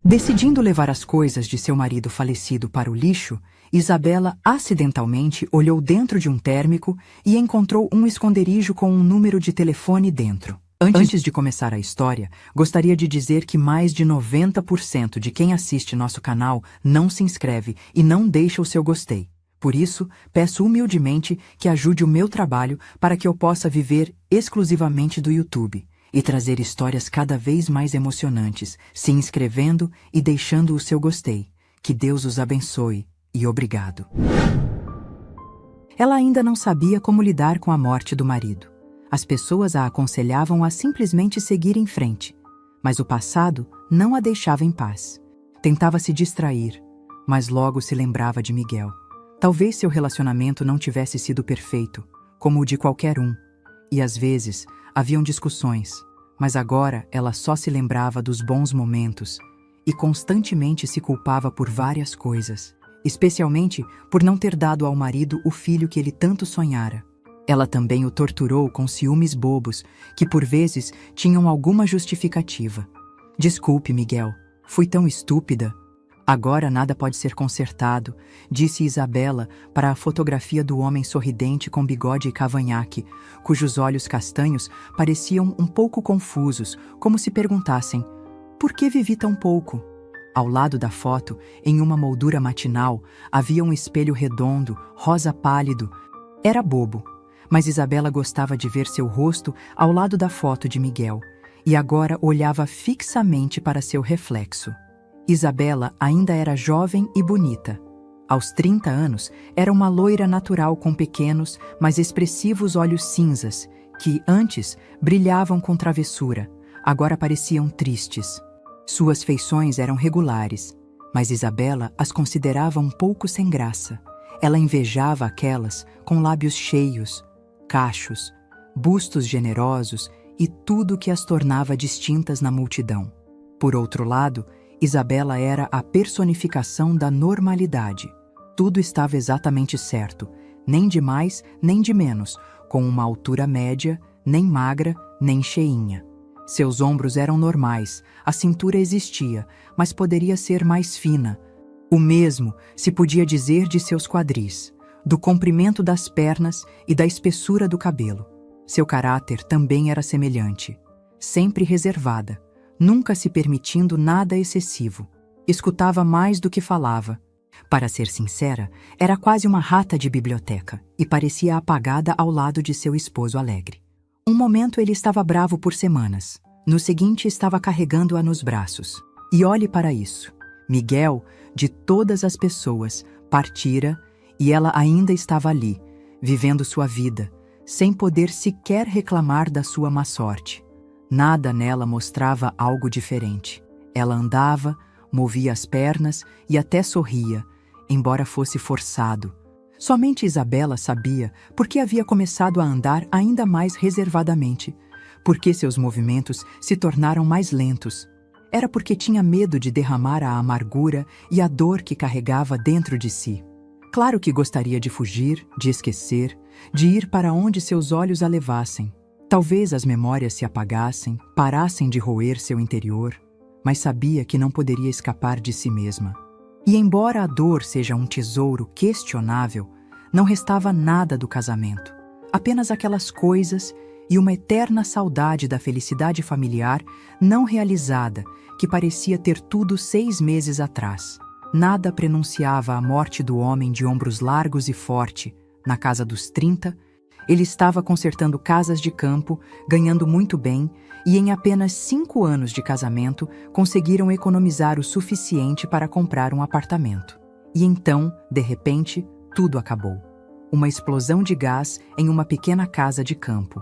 Decidindo levar as coisas de seu marido falecido para o lixo, Isabela acidentalmente olhou dentro de um térmico e encontrou um esconderijo com um número de telefone dentro. Antes de começar a história, gostaria de dizer que mais de 90% de quem assiste nosso canal não se inscreve e não deixa o seu gostei. Por isso, peço humildemente que ajude o meu trabalho para que eu possa viver exclusivamente do YouTube e trazer histórias cada vez mais emocionantes, se inscrevendo e deixando o seu gostei. Que Deus os abençoe e obrigado. Ela ainda não sabia como lidar com a morte do marido. As pessoas a aconselhavam a simplesmente seguir em frente, mas o passado não a deixava em paz. Tentava se distrair, mas logo se lembrava de Miguel. Talvez seu relacionamento não tivesse sido perfeito, como o de qualquer um, e às vezes haviam discussões, mas agora ela só se lembrava dos bons momentos e constantemente se culpava por várias coisas, especialmente por não ter dado ao marido o filho que ele tanto sonhara. Ela também o torturou com ciúmes bobos, que por vezes tinham alguma justificativa. Desculpe, Miguel, fui tão estúpida. Agora nada pode ser consertado, disse Isabela para a fotografia do homem sorridente com bigode e cavanhaque, cujos olhos castanhos pareciam um pouco confusos, como se perguntassem: por que vivi tão pouco? Ao lado da foto, em uma moldura matinal, havia um espelho redondo, rosa pálido. Era bobo, mas Isabela gostava de ver seu rosto ao lado da foto de Miguel, e agora olhava fixamente para seu reflexo. Isabela ainda era jovem e bonita. Aos 30 anos, era uma loira natural com pequenos, mas expressivos olhos cinzas, que, antes, brilhavam com travessura, agora pareciam tristes. Suas feições eram regulares, mas Isabela as considerava um pouco sem graça. Ela invejava aquelas com lábios cheios, cachos, bustos generosos e tudo que as tornava distintas na multidão. Por outro lado, Isabela era a personificação da normalidade. Tudo estava exatamente certo, nem de mais nem de menos, com uma altura média, nem magra, nem cheinha. Seus ombros eram normais, a cintura existia, mas poderia ser mais fina. O mesmo se podia dizer de seus quadris, do comprimento das pernas e da espessura do cabelo. Seu caráter também era semelhante, sempre reservada, nunca se permitindo nada excessivo. Escutava mais do que falava. Para ser sincera, era quase uma rata de biblioteca e parecia apagada ao lado de seu esposo alegre. Um momento ele estava bravo por semanas. No seguinte estava carregando-a nos braços. E olhe para isso. Miguel, de todas as pessoas, partira e ela ainda estava ali, vivendo sua vida, sem poder sequer reclamar da sua má sorte. Nada nela mostrava algo diferente. Ela andava, movia as pernas e até sorria, embora fosse forçado. Somente Isabela sabia por que havia começado a andar ainda mais reservadamente, por que seus movimentos se tornaram mais lentos. Era porque tinha medo de derramar a amargura e a dor que carregava dentro de si. Claro que gostaria de fugir, de esquecer, de ir para onde seus olhos a levassem. Talvez as memórias se apagassem, parassem de roer seu interior, mas sabia que não poderia escapar de si mesma. E embora a dor seja um tesouro questionável, não restava nada do casamento, apenas aquelas coisas e uma eterna saudade da felicidade familiar não realizada que parecia ter tudo 6 meses atrás. Nada prenunciava a morte do homem de ombros largos e forte, na casa dos 30. Ele estava consertando casas de campo, ganhando muito bem, e em apenas 5 anos de casamento conseguiram economizar o suficiente para comprar um apartamento. E então, de repente, tudo acabou. Uma explosão de gás em uma pequena casa de campo.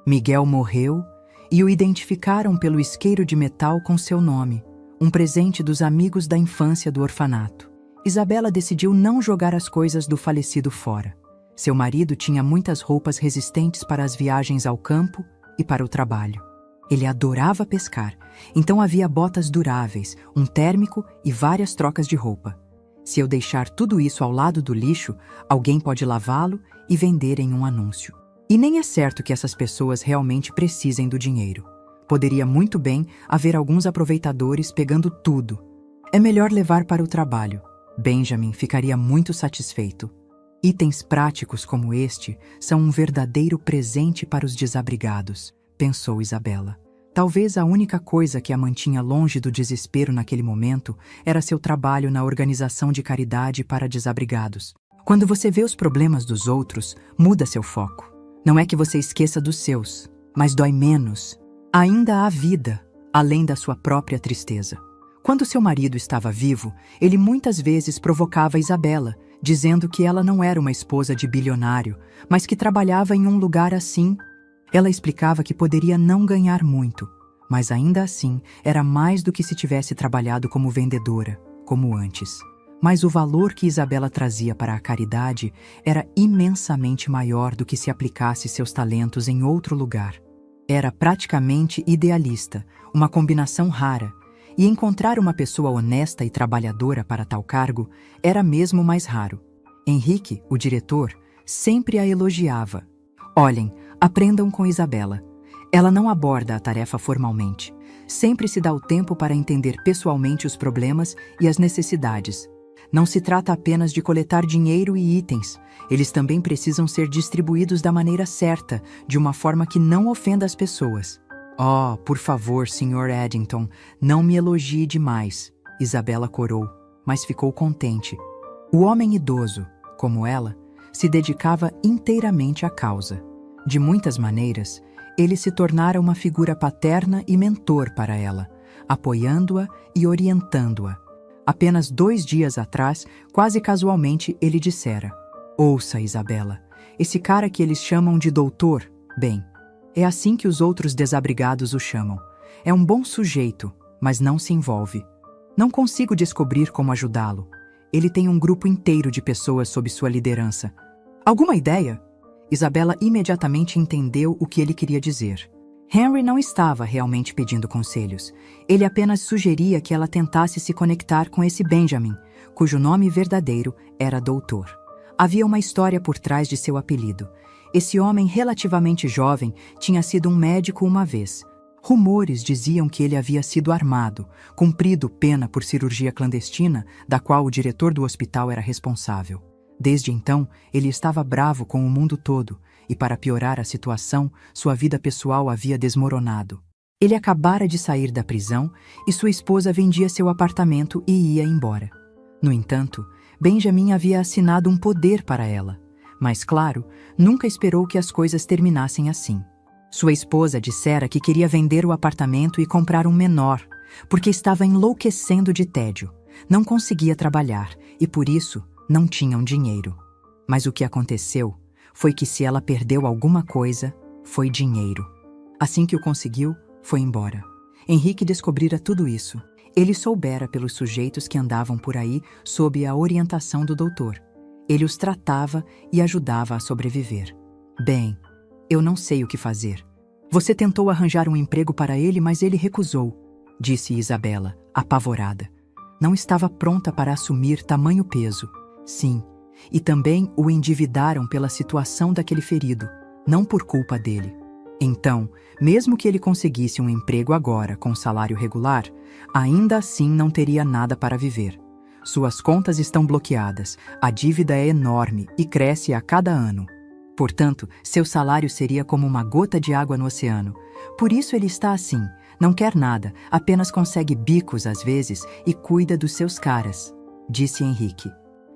Miguel morreu e o identificaram pelo isqueiro de metal com seu nome, um presente dos amigos da infância do orfanato. Isabela decidiu não jogar as coisas do falecido fora. Seu marido tinha muitas roupas resistentes para as viagens ao campo e para o trabalho. Ele adorava pescar, então havia botas duráveis, um térmico e várias trocas de roupa. Se eu deixar tudo isso ao lado do lixo, alguém pode lavá-lo e vender em um anúncio. E nem é certo que essas pessoas realmente precisem do dinheiro. Poderia muito bem haver alguns aproveitadores pegando tudo, É melhor levar para o trabalho. Benjamin ficaria muito satisfeito. Itens práticos como este são um verdadeiro presente para os desabrigados, pensou Isabela. Talvez a única coisa que a mantinha longe do desespero naquele momento era seu trabalho na organização de caridade para desabrigados. Quando você vê os problemas dos outros, muda seu foco. Não é que você esqueça dos seus, mas dói menos. Ainda há vida, além da sua própria tristeza. Quando seu marido estava vivo, ele muitas vezes provocava Isabela, dizendo que ela não era uma esposa de bilionário, mas que trabalhava em um lugar assim. Ela explicava que poderia não ganhar muito, mas ainda assim era mais do que se tivesse trabalhado como vendedora, como antes. Mas o valor que Isabela trazia para a caridade era imensamente maior do que se aplicasse seus talentos em outro lugar. Era praticamente idealista, uma combinação rara, e encontrar uma pessoa honesta e trabalhadora para tal cargo era mesmo mais raro. Henrique, o diretor, sempre a elogiava. Olhem, aprendam com Isabela. Ela não aborda a tarefa formalmente. Sempre se dá o tempo para entender pessoalmente os problemas e as necessidades. Não se trata apenas de coletar dinheiro e itens. Eles também precisam ser distribuídos da maneira certa, de uma forma que não ofenda as pessoas. Oh, por favor, Sr. Eddington, não me elogie demais, Isabela corou, mas ficou contente. O homem idoso, como ela, se dedicava inteiramente à causa. De muitas maneiras, ele se tornara uma figura paterna e mentor para ela, apoiando-a e orientando-a. Apenas 2 dias atrás, quase casualmente, ele dissera: ouça, Isabela, esse cara que eles chamam de doutor, bem, é assim que os outros desabrigados o chamam. É um bom sujeito, mas não se envolve. Não consigo descobrir como ajudá-lo. Ele tem um grupo inteiro de pessoas sob sua liderança. Alguma ideia? Isabela imediatamente entendeu o que ele queria dizer. Henry não estava realmente pedindo conselhos. Ele apenas sugeria que ela tentasse se conectar com esse Benjamin, cujo nome verdadeiro era Doutor. Havia uma história por trás de seu apelido. Esse homem relativamente jovem tinha sido um médico uma vez. Rumores diziam que ele havia sido armado, cumprido pena por cirurgia clandestina, da qual o diretor do hospital era responsável. Desde então, ele estava bravo com o mundo todo, e para piorar a situação, sua vida pessoal havia desmoronado. Ele acabara de sair da prisão e sua esposa vendia seu apartamento e ia embora. No entanto, Benjamin havia assinado um poder para ela. Mas, claro, nunca esperou que as coisas terminassem assim. Sua esposa dissera que queria vender o apartamento e comprar um menor, porque estava enlouquecendo de tédio. Não conseguia trabalhar e, por isso, não tinham dinheiro. Mas o que aconteceu foi que se ela perdeu alguma coisa, foi dinheiro. Assim que o conseguiu, foi embora. Henrique descobrira tudo isso. Ele soubera pelos sujeitos que andavam por aí sob a orientação do doutor. Ele os tratava e ajudava a sobreviver. Bem, eu não sei o que fazer. Você tentou arranjar um emprego para ele, mas ele recusou, disse Isabela, apavorada. Não estava pronta para assumir tamanho peso. Sim, e também o endividaram pela situação daquele ferido, não por culpa dele. Então, mesmo que ele conseguisse um emprego agora com salário regular, ainda assim não teria nada para viver. Suas contas estão bloqueadas, a dívida é enorme e cresce a cada ano. Portanto, seu salário seria como uma gota de água no oceano. Por isso ele está assim, não quer nada, apenas consegue bicos às vezes e cuida dos seus caras, disse Henrique.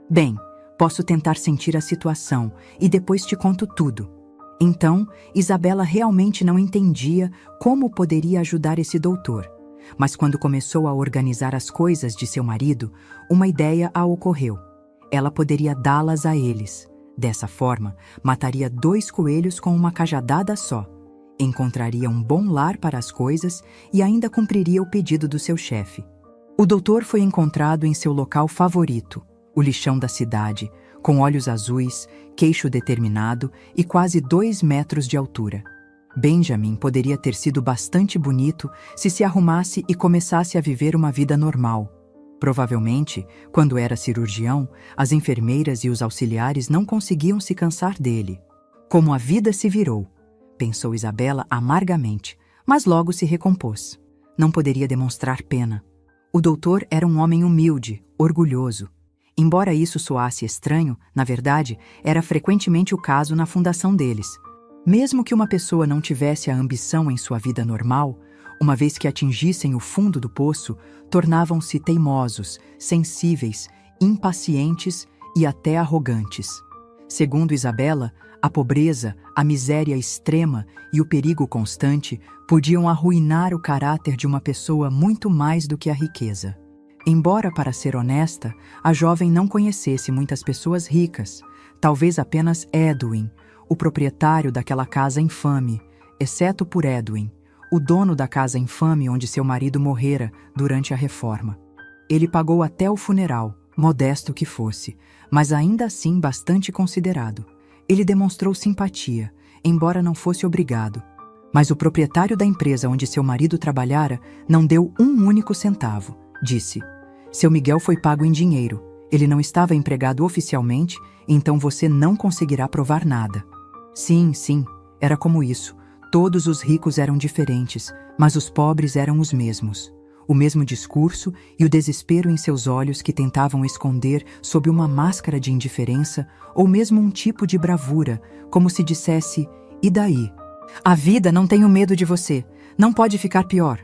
Bem, posso tentar sentir a situação e depois te conto tudo. Então, Isabela realmente não entendia como poderia ajudar esse doutor. Mas quando começou a organizar as coisas de seu marido, uma ideia a ocorreu. Ela poderia dá-las a eles. Dessa forma, mataria 2 coelhos com uma cajadada só. Encontraria um bom lar para as coisas e ainda cumpriria o pedido do seu chefe. O doutor foi encontrado em seu local favorito, o lixão da cidade, com olhos azuis, queixo determinado e quase 2 metros de altura. Benjamin poderia ter sido bastante bonito se arrumasse e começasse a viver uma vida normal. Provavelmente, quando era cirurgião, as enfermeiras e os auxiliares não conseguiam se cansar dele. Como a vida se virou, pensou Isabela amargamente, mas logo se recompôs. Não poderia demonstrar pena. O doutor era um homem humilde, orgulhoso. Embora isso soasse estranho, na verdade, era frequentemente o caso na fundação deles. Mesmo que uma pessoa não tivesse a ambição em sua vida normal, uma vez que atingissem o fundo do poço, tornavam-se teimosos, sensíveis, impacientes e até arrogantes. Segundo Isabela, a pobreza, a miséria extrema e o perigo constante podiam arruinar o caráter de uma pessoa muito mais do que a riqueza. Embora, para ser honesta, a jovem não conhecesse muitas pessoas ricas, talvez apenas Edwin, o proprietário daquela casa infame, exceto por Edwin, o dono da casa infame onde seu marido morrera durante a reforma. Ele pagou até o funeral, modesto que fosse, mas ainda assim bastante considerado. Ele demonstrou simpatia, embora não fosse obrigado. Mas o proprietário da empresa onde seu marido trabalhara não deu um único centavo. Disse: "Seu Miguel foi pago em dinheiro. Ele não estava empregado oficialmente, então você não conseguirá provar nada." Sim, era como isso. Todos os ricos eram diferentes, mas os pobres eram os mesmos. O mesmo discurso e o desespero em seus olhos que tentavam esconder sob uma máscara de indiferença ou mesmo um tipo de bravura, como se dissesse: "E daí? A vida não tem medo de você. Não pode ficar pior."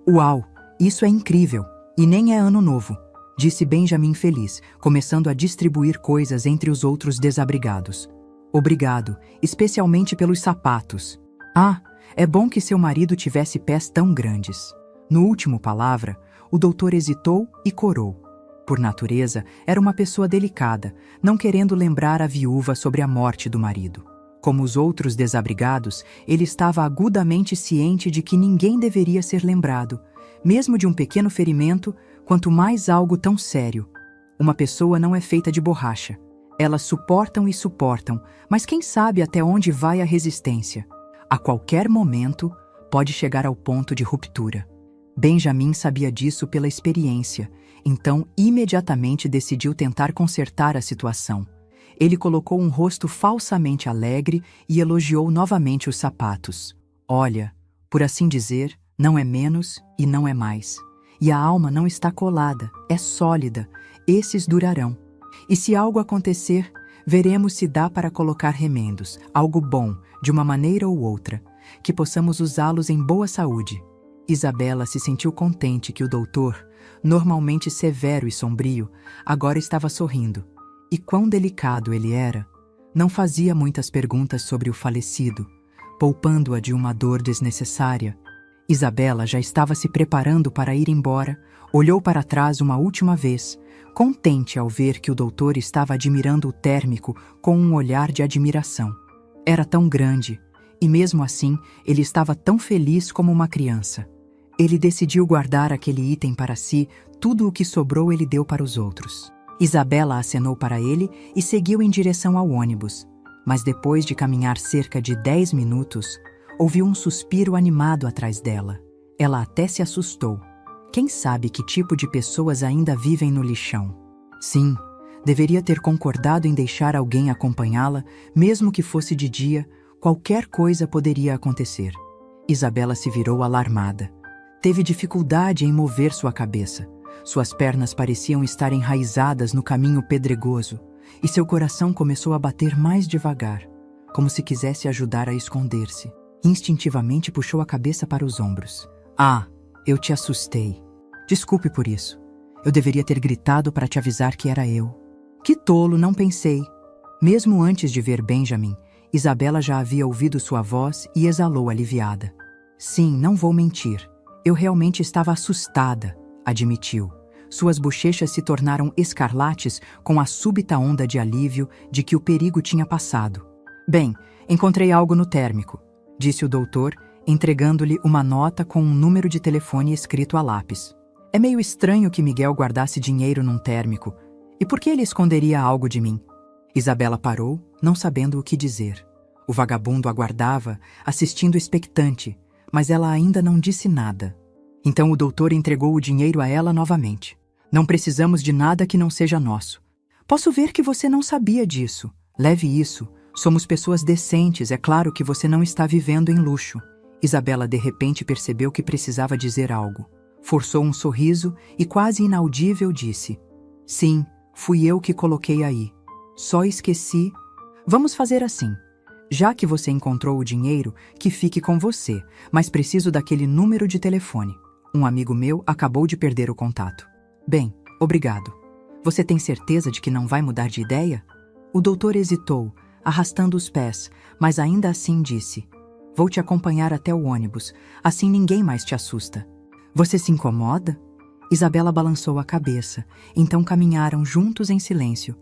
"Uau, isso é incrível. E nem é ano novo", disse Benjamin feliz, começando a distribuir coisas entre os outros desabrigados. "Obrigado, especialmente pelos sapatos. Ah, é bom que seu marido tivesse pés tão grandes." No último palavra, o doutor hesitou e corou. Por natureza, era uma pessoa delicada, não querendo lembrar a viúva sobre a morte do marido. Como os outros desabrigados, ele estava agudamente ciente de que ninguém deveria ser lembrado, mesmo de um pequeno ferimento, quanto mais algo tão sério. Uma pessoa não é feita de borracha. Elas suportam e suportam, mas quem sabe até onde vai a resistência? A qualquer momento, pode chegar ao ponto de ruptura. Benjamin sabia disso pela experiência, então imediatamente decidiu tentar consertar a situação. Ele colocou um rosto falsamente alegre e elogiou novamente os sapatos. "Olha, por assim dizer, não é menos e não é mais. E a alma não está colada, é sólida. Esses durarão. E se algo acontecer, veremos se dá para colocar remendos, algo bom, de uma maneira ou outra, que possamos usá-los em boa saúde." Isabela se sentiu contente que o doutor, normalmente severo e sombrio, agora estava sorrindo. E quão delicado ele era! Não fazia muitas perguntas sobre o falecido, poupando-a de uma dor desnecessária. Isabela já estava se preparando para ir embora, olhou para trás uma última vez, contente ao ver que o doutor estava admirando o térmico com um olhar de admiração. Era tão grande, e mesmo assim ele estava tão feliz como uma criança. Ele decidiu guardar aquele item para si, tudo o que sobrou ele deu para os outros. Isabela acenou para ele e seguiu em direção ao ônibus. Mas depois de caminhar cerca de 10 minutos, ouviu um suspiro animado atrás dela. Ela até se assustou. Quem sabe que tipo de pessoas ainda vivem no lixão? Sim, deveria ter concordado em deixar alguém acompanhá-la, mesmo que fosse de dia. Qualquer coisa poderia acontecer. Isabela se virou alarmada. Teve dificuldade em mover sua cabeça. Suas pernas pareciam estar enraizadas no caminho pedregoso, e seu coração começou a bater mais devagar, como se quisesse ajudar a esconder-se. Instintivamente puxou a cabeça para os ombros. "Ah, eu te assustei. Desculpe por isso. Eu deveria ter gritado para te avisar que era eu." "Que tolo, não pensei." Mesmo antes de ver Benjamin, Isabela já havia ouvido sua voz e exalou aliviada. "Sim, não vou mentir. Eu realmente estava assustada", admitiu. Suas bochechas se tornaram escarlates com a súbita onda de alívio de que o perigo tinha passado. "Bem, encontrei algo no térmico", disse o doutor, entregando-lhe uma nota com um número de telefone escrito a lápis. "É meio estranho que Miguel guardasse dinheiro num térmico. E por que ele esconderia algo de mim?" Isabela parou, não sabendo o que dizer. O vagabundo aguardava, assistindo expectante, mas ela ainda não disse nada. Então o doutor entregou o dinheiro a ela novamente. "Não precisamos de nada que não seja nosso. Posso ver que você não sabia disso. Leve isso. Somos pessoas decentes, é claro que você não está vivendo em luxo." Isabela de repente percebeu que precisava dizer algo. Forçou um sorriso e, quase inaudível, disse: Sim, fui eu que coloquei aí. Só esqueci. Vamos fazer assim. Já que você encontrou o dinheiro, que fique com você, mas preciso daquele número de telefone. Um amigo meu acabou de perder o contato. Bem, obrigado. Você tem certeza de que não vai mudar de ideia? O doutor hesitou, arrastando os pés, mas ainda assim disse: Vou te acompanhar até o ônibus, assim ninguém mais te assusta. Você se incomoda? Isabela balançou a cabeça, então caminharam juntos em silêncio.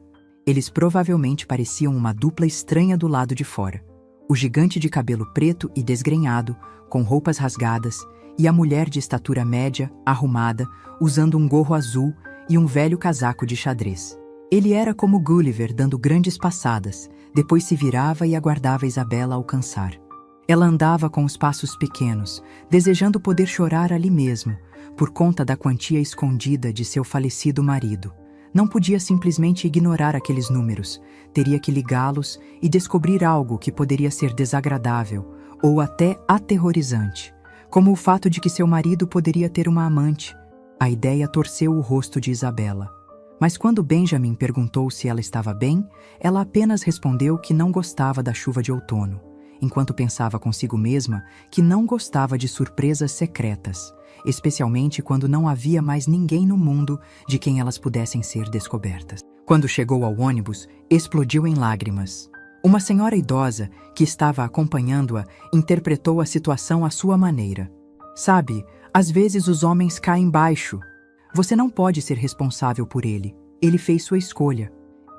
Eles provavelmente pareciam uma dupla estranha do lado de fora. O gigante de cabelo preto e desgrenhado, com roupas rasgadas, e a mulher de estatura média, arrumada, usando um gorro azul e um velho casaco de xadrez. Ele era como Gulliver dando grandes passadas, depois se virava e aguardava Isabela alcançar. Ela andava com os passos pequenos, desejando poder chorar ali mesmo, por conta da quantia escondida de seu falecido marido. Não podia simplesmente ignorar aqueles números, teria que ligá-los e descobrir algo que poderia ser desagradável ou até aterrorizante, como o fato de que seu marido poderia ter uma amante. A ideia torceu o rosto de Isabela. Mas quando Benjamin perguntou se ela estava bem, ela apenas respondeu que não gostava da chuva de outono, enquanto pensava consigo mesma que não gostava de surpresas secretas, especialmente quando não havia mais ninguém no mundo de quem elas pudessem ser descobertas. Quando chegou ao ônibus, explodiu em lágrimas. Uma senhora idosa, que estava acompanhando-a, interpretou a situação à sua maneira. Sabe, às vezes os homens caem baixo. Você não pode ser responsável por ele. Ele fez sua escolha.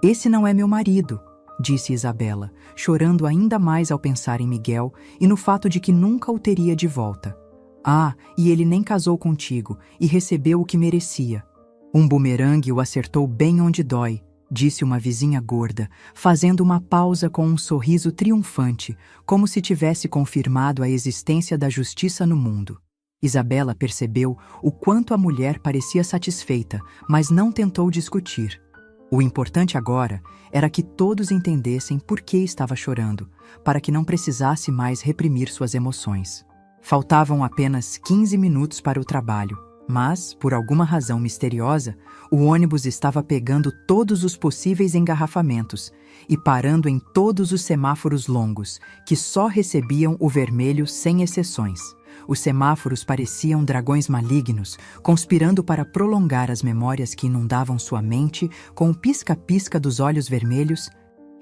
Esse não é meu marido, disse Isabela, chorando ainda mais ao pensar em Miguel e no fato de que nunca o teria de volta. Ah, e ele nem casou contigo e recebeu o que merecia. Um bumerangue o acertou bem onde dói, disse uma vizinha gorda, fazendo uma pausa com um sorriso triunfante, como se tivesse confirmado a existência da justiça no mundo. Isabela percebeu o quanto a mulher parecia satisfeita, mas não tentou discutir. O importante agora era que todos entendessem por que estava chorando, para que não precisasse mais reprimir suas emoções. Faltavam apenas 15 minutos para o trabalho, mas, por alguma razão misteriosa, o ônibus estava pegando todos os possíveis engarrafamentos e parando em todos os semáforos longos, que só recebiam o vermelho sem exceções. Os semáforos pareciam dragões malignos, conspirando para prolongar as memórias que inundavam sua mente com o pisca-pisca dos olhos vermelhos.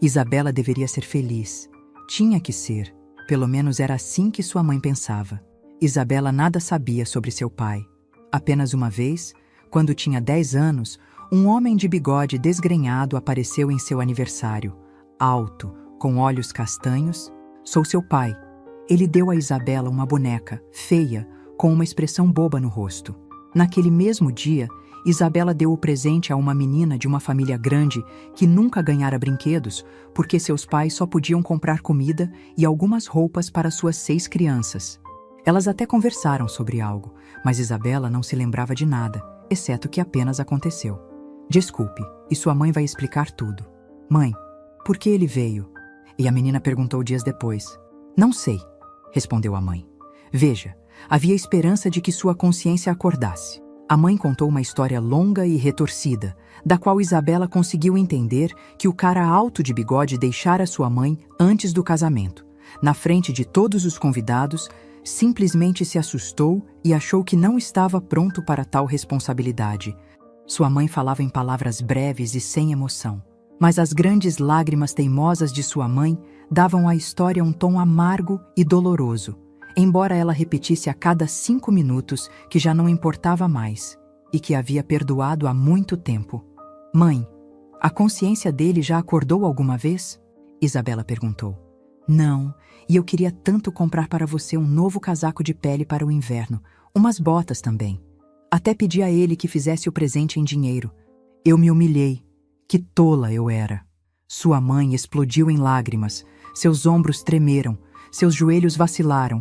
Isabela deveria ser feliz. Tinha que ser. Pelo menos era assim que sua mãe pensava. Isabela nada sabia sobre seu pai. Apenas uma vez, quando tinha 10 anos, um homem de bigode desgrenhado apareceu em seu aniversário. Alto, com olhos castanhos. Sou seu pai. Ele deu a Isabela uma boneca, feia, com uma expressão boba no rosto. Naquele mesmo dia, Isabela deu o presente a uma menina de uma família grande que nunca ganhara brinquedos, porque seus pais só podiam comprar comida e algumas roupas para suas 6 crianças. Elas até conversaram sobre algo, mas Isabela não se lembrava de nada, exceto que apenas aconteceu. Desculpe, e sua mãe vai explicar tudo. Mãe, por que ele veio? E a menina perguntou dias depois. Não sei, respondeu a mãe. Veja, havia esperança de que sua consciência acordasse. A mãe contou uma história longa e retorcida, da qual Isabela conseguiu entender que o cara alto de bigode deixara sua mãe antes do casamento. Na frente de todos os convidados, simplesmente se assustou e achou que não estava pronto para tal responsabilidade. Sua mãe falava em palavras breves e sem emoção, mas as grandes lágrimas teimosas de sua mãe davam à história um tom amargo e doloroso, embora ela repetisse a cada 5 minutos que já não importava mais e que havia perdoado há muito tempo. Mãe, a consciência dele já acordou alguma vez? Isabela perguntou. Não, e eu queria tanto comprar para você um novo casaco de pele para o inverno, umas botas também. Até pedi a ele que fizesse o presente em dinheiro. Eu me humilhei. Que tola eu era. Sua mãe explodiu em lágrimas, seus ombros tremeram, seus joelhos vacilaram.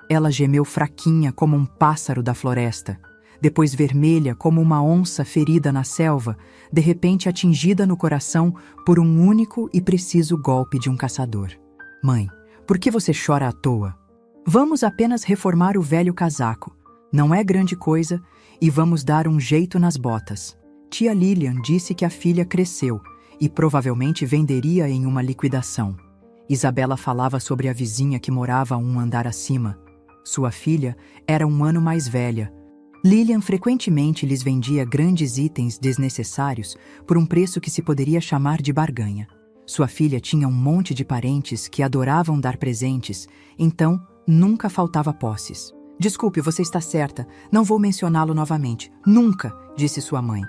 Ela gemeu fraquinha como um pássaro da floresta, depois vermelha como uma onça ferida na selva, de repente atingida no coração por um único e preciso golpe de um caçador. Mãe, por que você chora à toa? Vamos apenas reformar o velho casaco. Não é grande coisa e vamos dar um jeito nas botas. Tia Lilian disse que a filha cresceu e provavelmente venderia em uma liquidação. Isabela falava sobre a vizinha que morava um andar acima. Sua filha era um ano mais velha. Lilian frequentemente lhes vendia grandes itens desnecessários por um preço que se poderia chamar de barganha. Sua filha tinha um monte de parentes que adoravam dar presentes, então nunca faltava posses. Desculpe, você está certa, não vou mencioná-lo novamente. Nunca, disse sua mãe.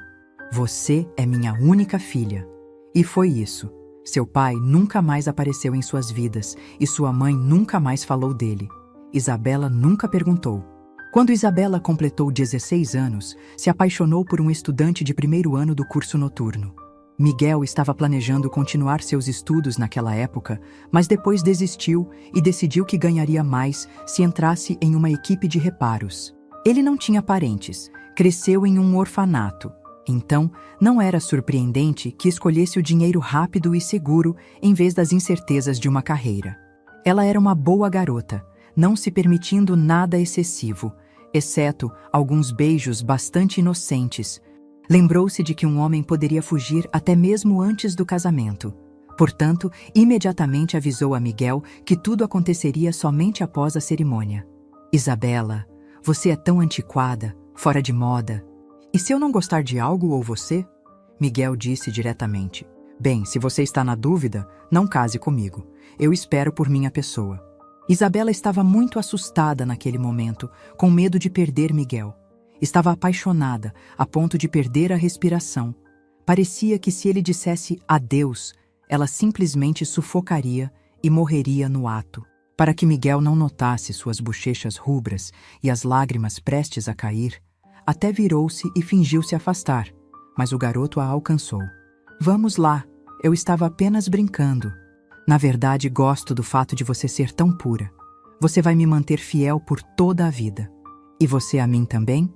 Você é minha única filha. E foi isso. Seu pai nunca mais apareceu em suas vidas e sua mãe nunca mais falou dele. Isabela nunca perguntou. Quando Isabela completou 16 anos, se apaixonou por um estudante de primeiro ano do curso noturno. Miguel estava planejando continuar seus estudos naquela época, mas depois desistiu e decidiu que ganharia mais se entrasse em uma equipe de reparos. Ele não tinha parentes, cresceu em um orfanato. Então, não era surpreendente que escolhesse o dinheiro rápido e seguro em vez das incertezas de uma carreira. Ela era uma boa garota, não se permitindo nada excessivo, exceto alguns beijos bastante inocentes. Lembrou-se de que um homem poderia fugir até mesmo antes do casamento. Portanto, imediatamente avisou a Miguel que tudo aconteceria somente após a cerimônia. Isabela, você é tão antiquada, fora de moda. E se eu não gostar de algo ou você? Miguel disse diretamente. Bem, se você está na dúvida, não case comigo. Eu espero por minha pessoa. Isabela estava muito assustada naquele momento, com medo de perder Miguel. Estava apaixonada, a ponto de perder a respiração. Parecia que se ele dissesse adeus, ela simplesmente sufocaria e morreria no ato. Para que Miguel não notasse suas bochechas rubras e as lágrimas prestes a cair, até virou-se e fingiu se afastar, mas o garoto a alcançou. Vamos lá, eu estava apenas brincando. Na verdade, gosto do fato de você ser tão pura. Você vai me manter fiel por toda a vida. E você a mim também?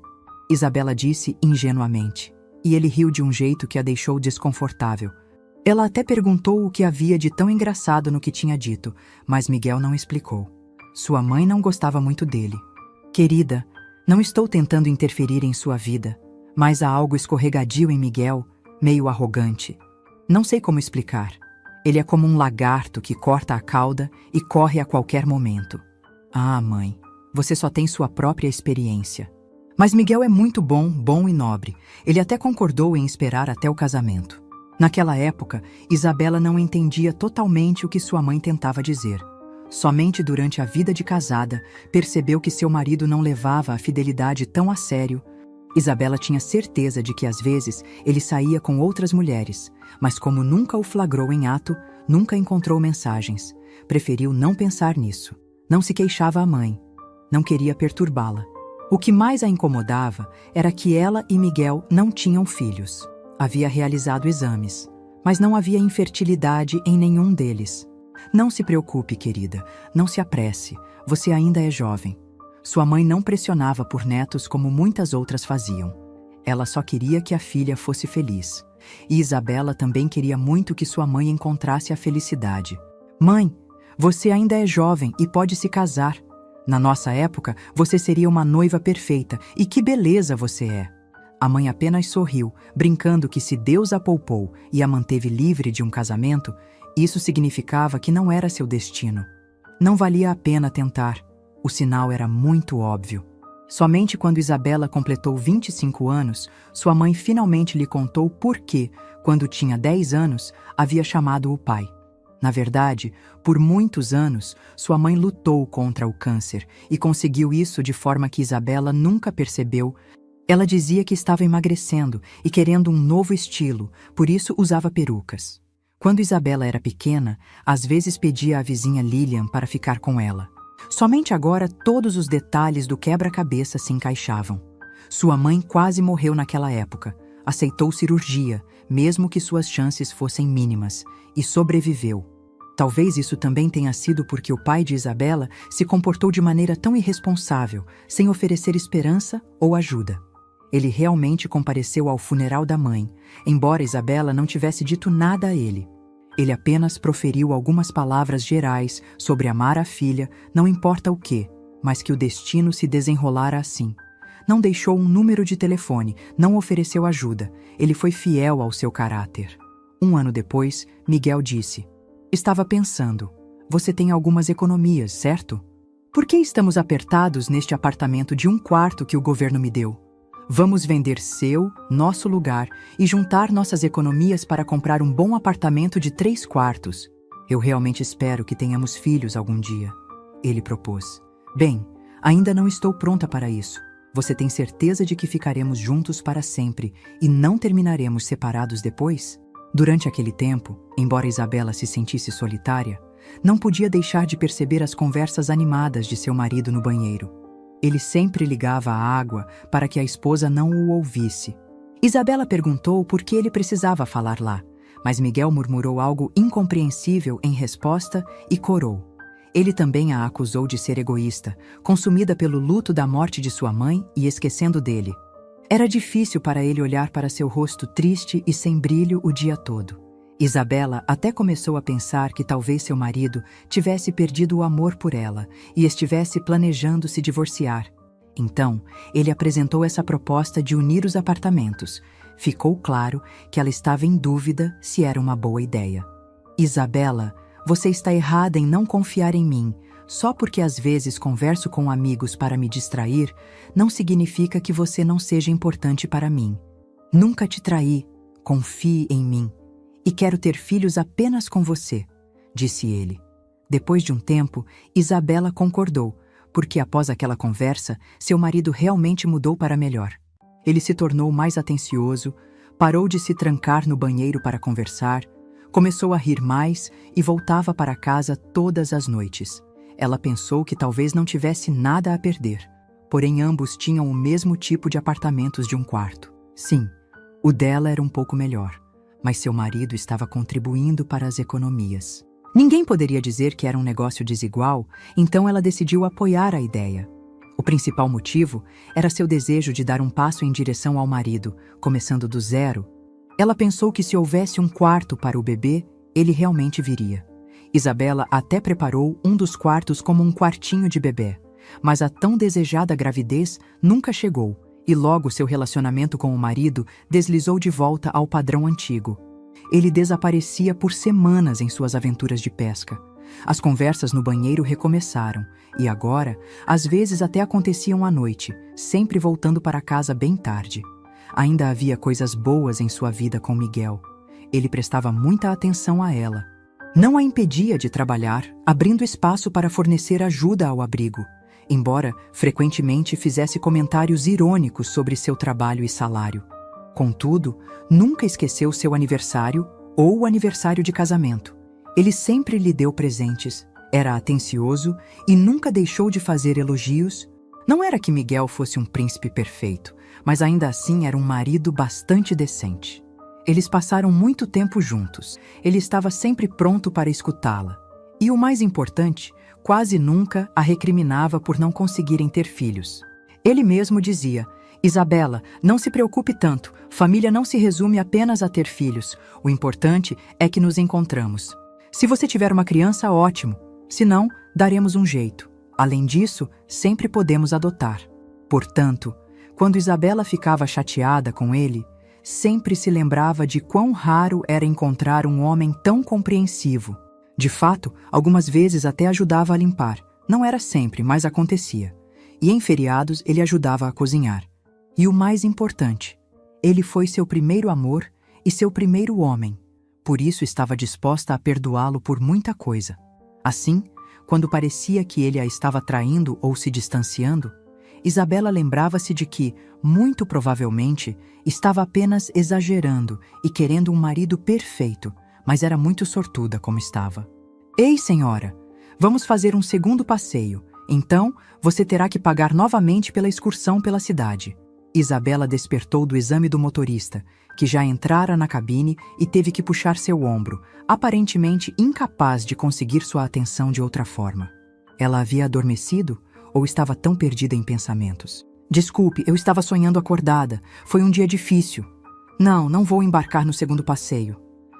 Isabela disse ingenuamente, e ele riu de um jeito que a deixou desconfortável. Ela até perguntou o que havia de tão engraçado no que tinha dito, mas Miguel não explicou. Sua mãe não gostava muito dele. Querida, não estou tentando interferir em sua vida, mas há algo escorregadio em Miguel, meio arrogante. Não sei como explicar. Ele é como um lagarto que corta a cauda e corre a qualquer momento. Ah, mãe, você só tem sua própria experiência. Mas Miguel é muito bom e nobre. Ele até concordou em esperar até o casamento. Naquela época, Isabela não entendia totalmente o que sua mãe tentava dizer. Somente durante a vida de casada, percebeu que seu marido não levava a fidelidade tão a sério. Isabela tinha certeza de que às vezes ele saía com outras mulheres, mas como nunca o flagrou em ato, nunca encontrou mensagens. Preferiu não pensar nisso. Não se queixava à mãe. Não queria perturbá-la. O que mais a incomodava era que ela e Miguel não tinham filhos. Havia realizado exames, mas não havia infertilidade em nenhum deles. Não se preocupe, querida, não se apresse, você ainda é jovem. Sua mãe não pressionava por netos como muitas outras faziam. Ela só queria que a filha fosse feliz. E Isabela também queria muito que sua mãe encontrasse a felicidade. Mãe, você ainda é jovem e pode se casar. Na nossa época, você seria uma noiva perfeita, e que beleza você é! A mãe apenas sorriu, brincando que se Deus a poupou e a manteve livre de um casamento, isso significava que não era seu destino. Não valia a pena tentar. O sinal era muito óbvio. Somente quando Isabela completou 25 anos, sua mãe finalmente lhe contou por que, quando tinha 10 anos, havia chamado o pai. Na verdade, por muitos anos, sua mãe lutou contra o câncer e conseguiu isso de forma que Isabela nunca percebeu. Ela dizia que estava emagrecendo e querendo um novo estilo, por isso usava perucas. Quando Isabela era pequena, às vezes pedia à vizinha Lilian para ficar com ela. Somente agora todos os detalhes do quebra-cabeça se encaixavam. Sua mãe quase morreu naquela época. Aceitou cirurgia, mesmo que suas chances fossem mínimas, e sobreviveu. Talvez isso também tenha sido porque o pai de Isabela se comportou de maneira tão irresponsável, sem oferecer esperança ou ajuda. Ele realmente compareceu ao funeral da mãe, embora Isabela não tivesse dito nada a ele. Ele apenas proferiu algumas palavras gerais sobre amar a filha, não importa o quê, mas que o destino se desenrolara assim. Não deixou um número de telefone, não ofereceu ajuda. Ele foi fiel ao seu caráter. 1 ano depois, Miguel disse: "Estava pensando, você tem algumas economias, certo? Por que estamos apertados neste apartamento de 1 quarto que o governo me deu? Vamos vender nosso lugar e juntar nossas economias para comprar um bom apartamento de 3 quartos. Eu realmente espero que tenhamos filhos algum dia." Ele propôs. "Bem, ainda não estou pronta para isso. Você tem certeza de que ficaremos juntos para sempre e não terminaremos separados depois?" Durante aquele tempo, embora Isabela se sentisse solitária, não podia deixar de perceber as conversas animadas de seu marido no banheiro. Ele sempre ligava a água para que a esposa não o ouvisse. Isabela perguntou por que ele precisava falar lá, mas Miguel murmurou algo incompreensível em resposta e corou. Ele também a acusou de ser egoísta, consumida pelo luto da morte de sua mãe e esquecendo dele. Era difícil para ele olhar para seu rosto triste e sem brilho o dia todo. Isabela até começou a pensar que talvez seu marido tivesse perdido o amor por ela e estivesse planejando se divorciar. Então, ele apresentou essa proposta de unir os apartamentos. Ficou claro que ela estava em dúvida se era uma boa ideia. "Isabela, você está errada em não confiar em mim. Só porque às vezes converso com amigos para me distrair, não significa que você não seja importante para mim. Nunca te traí, confie em mim. E quero ter filhos apenas com você", disse ele. Depois de um tempo, Isabela concordou, porque após aquela conversa, seu marido realmente mudou para melhor. Ele se tornou mais atencioso, parou de se trancar no banheiro para conversar, começou a rir mais e voltava para casa todas as noites. Ela pensou que talvez não tivesse nada a perder, porém ambos tinham o mesmo tipo de apartamentos de 1 quarto. Sim, o dela era um pouco melhor, mas seu marido estava contribuindo para as economias. Ninguém poderia dizer que era um negócio desigual, então ela decidiu apoiar a ideia. O principal motivo era seu desejo de dar um passo em direção ao marido, começando do zero. Ela pensou que se houvesse 1 quarto para o bebê, ele realmente viria. Isabela até preparou um dos quartos como um quartinho de bebê, mas a tão desejada gravidez nunca chegou e logo seu relacionamento com o marido deslizou de volta ao padrão antigo. Ele desaparecia por semanas em suas aventuras de pesca. As conversas no banheiro recomeçaram e agora, às vezes até aconteciam à noite, sempre voltando para casa bem tarde. Ainda havia coisas boas em sua vida com Miguel. Ele prestava muita atenção a ela. Não a impedia de trabalhar, abrindo espaço para fornecer ajuda ao abrigo, embora frequentemente fizesse comentários irônicos sobre seu trabalho e salário. Contudo, nunca esqueceu seu aniversário ou o aniversário de casamento. Ele sempre lhe deu presentes, era atencioso e nunca deixou de fazer elogios. Não era que Miguel fosse um príncipe perfeito, mas ainda assim era um marido bastante decente. Eles passaram muito tempo juntos. Ele estava sempre pronto para escutá-la. E o mais importante, quase nunca a recriminava por não conseguirem ter filhos. Ele mesmo dizia: "Isabela, não se preocupe tanto. Família não se resume apenas a ter filhos. O importante é que nos encontramos. Se você tiver uma criança, ótimo. Se não, daremos um jeito. Além disso, sempre podemos adotar." Portanto, quando Isabela ficava chateada com ele, sempre se lembrava de quão raro era encontrar um homem tão compreensivo. De fato, algumas vezes até ajudava a limpar. Não era sempre, mas acontecia. E em feriados ele ajudava a cozinhar. E o mais importante, ele foi seu primeiro amor e seu primeiro homem. Por isso estava disposta a perdoá-lo por muita coisa. Assim, quando parecia que ele a estava traindo ou se distanciando, Isabela lembrava-se de que, muito provavelmente, estava apenas exagerando e querendo um marido perfeito, mas era muito sortuda como estava. "Ei, senhora, vamos fazer um segundo passeio. Então, você terá que pagar novamente pela excursão pela cidade." Isabela despertou do exame do motorista, que já entrara na cabine e teve que puxar seu ombro, aparentemente incapaz de conseguir sua atenção de outra forma. Ela havia adormecido ou estava tão perdida em pensamentos? "Desculpe, eu estava sonhando acordada. Foi um dia difícil." Não vou embarcar no segundo passeio."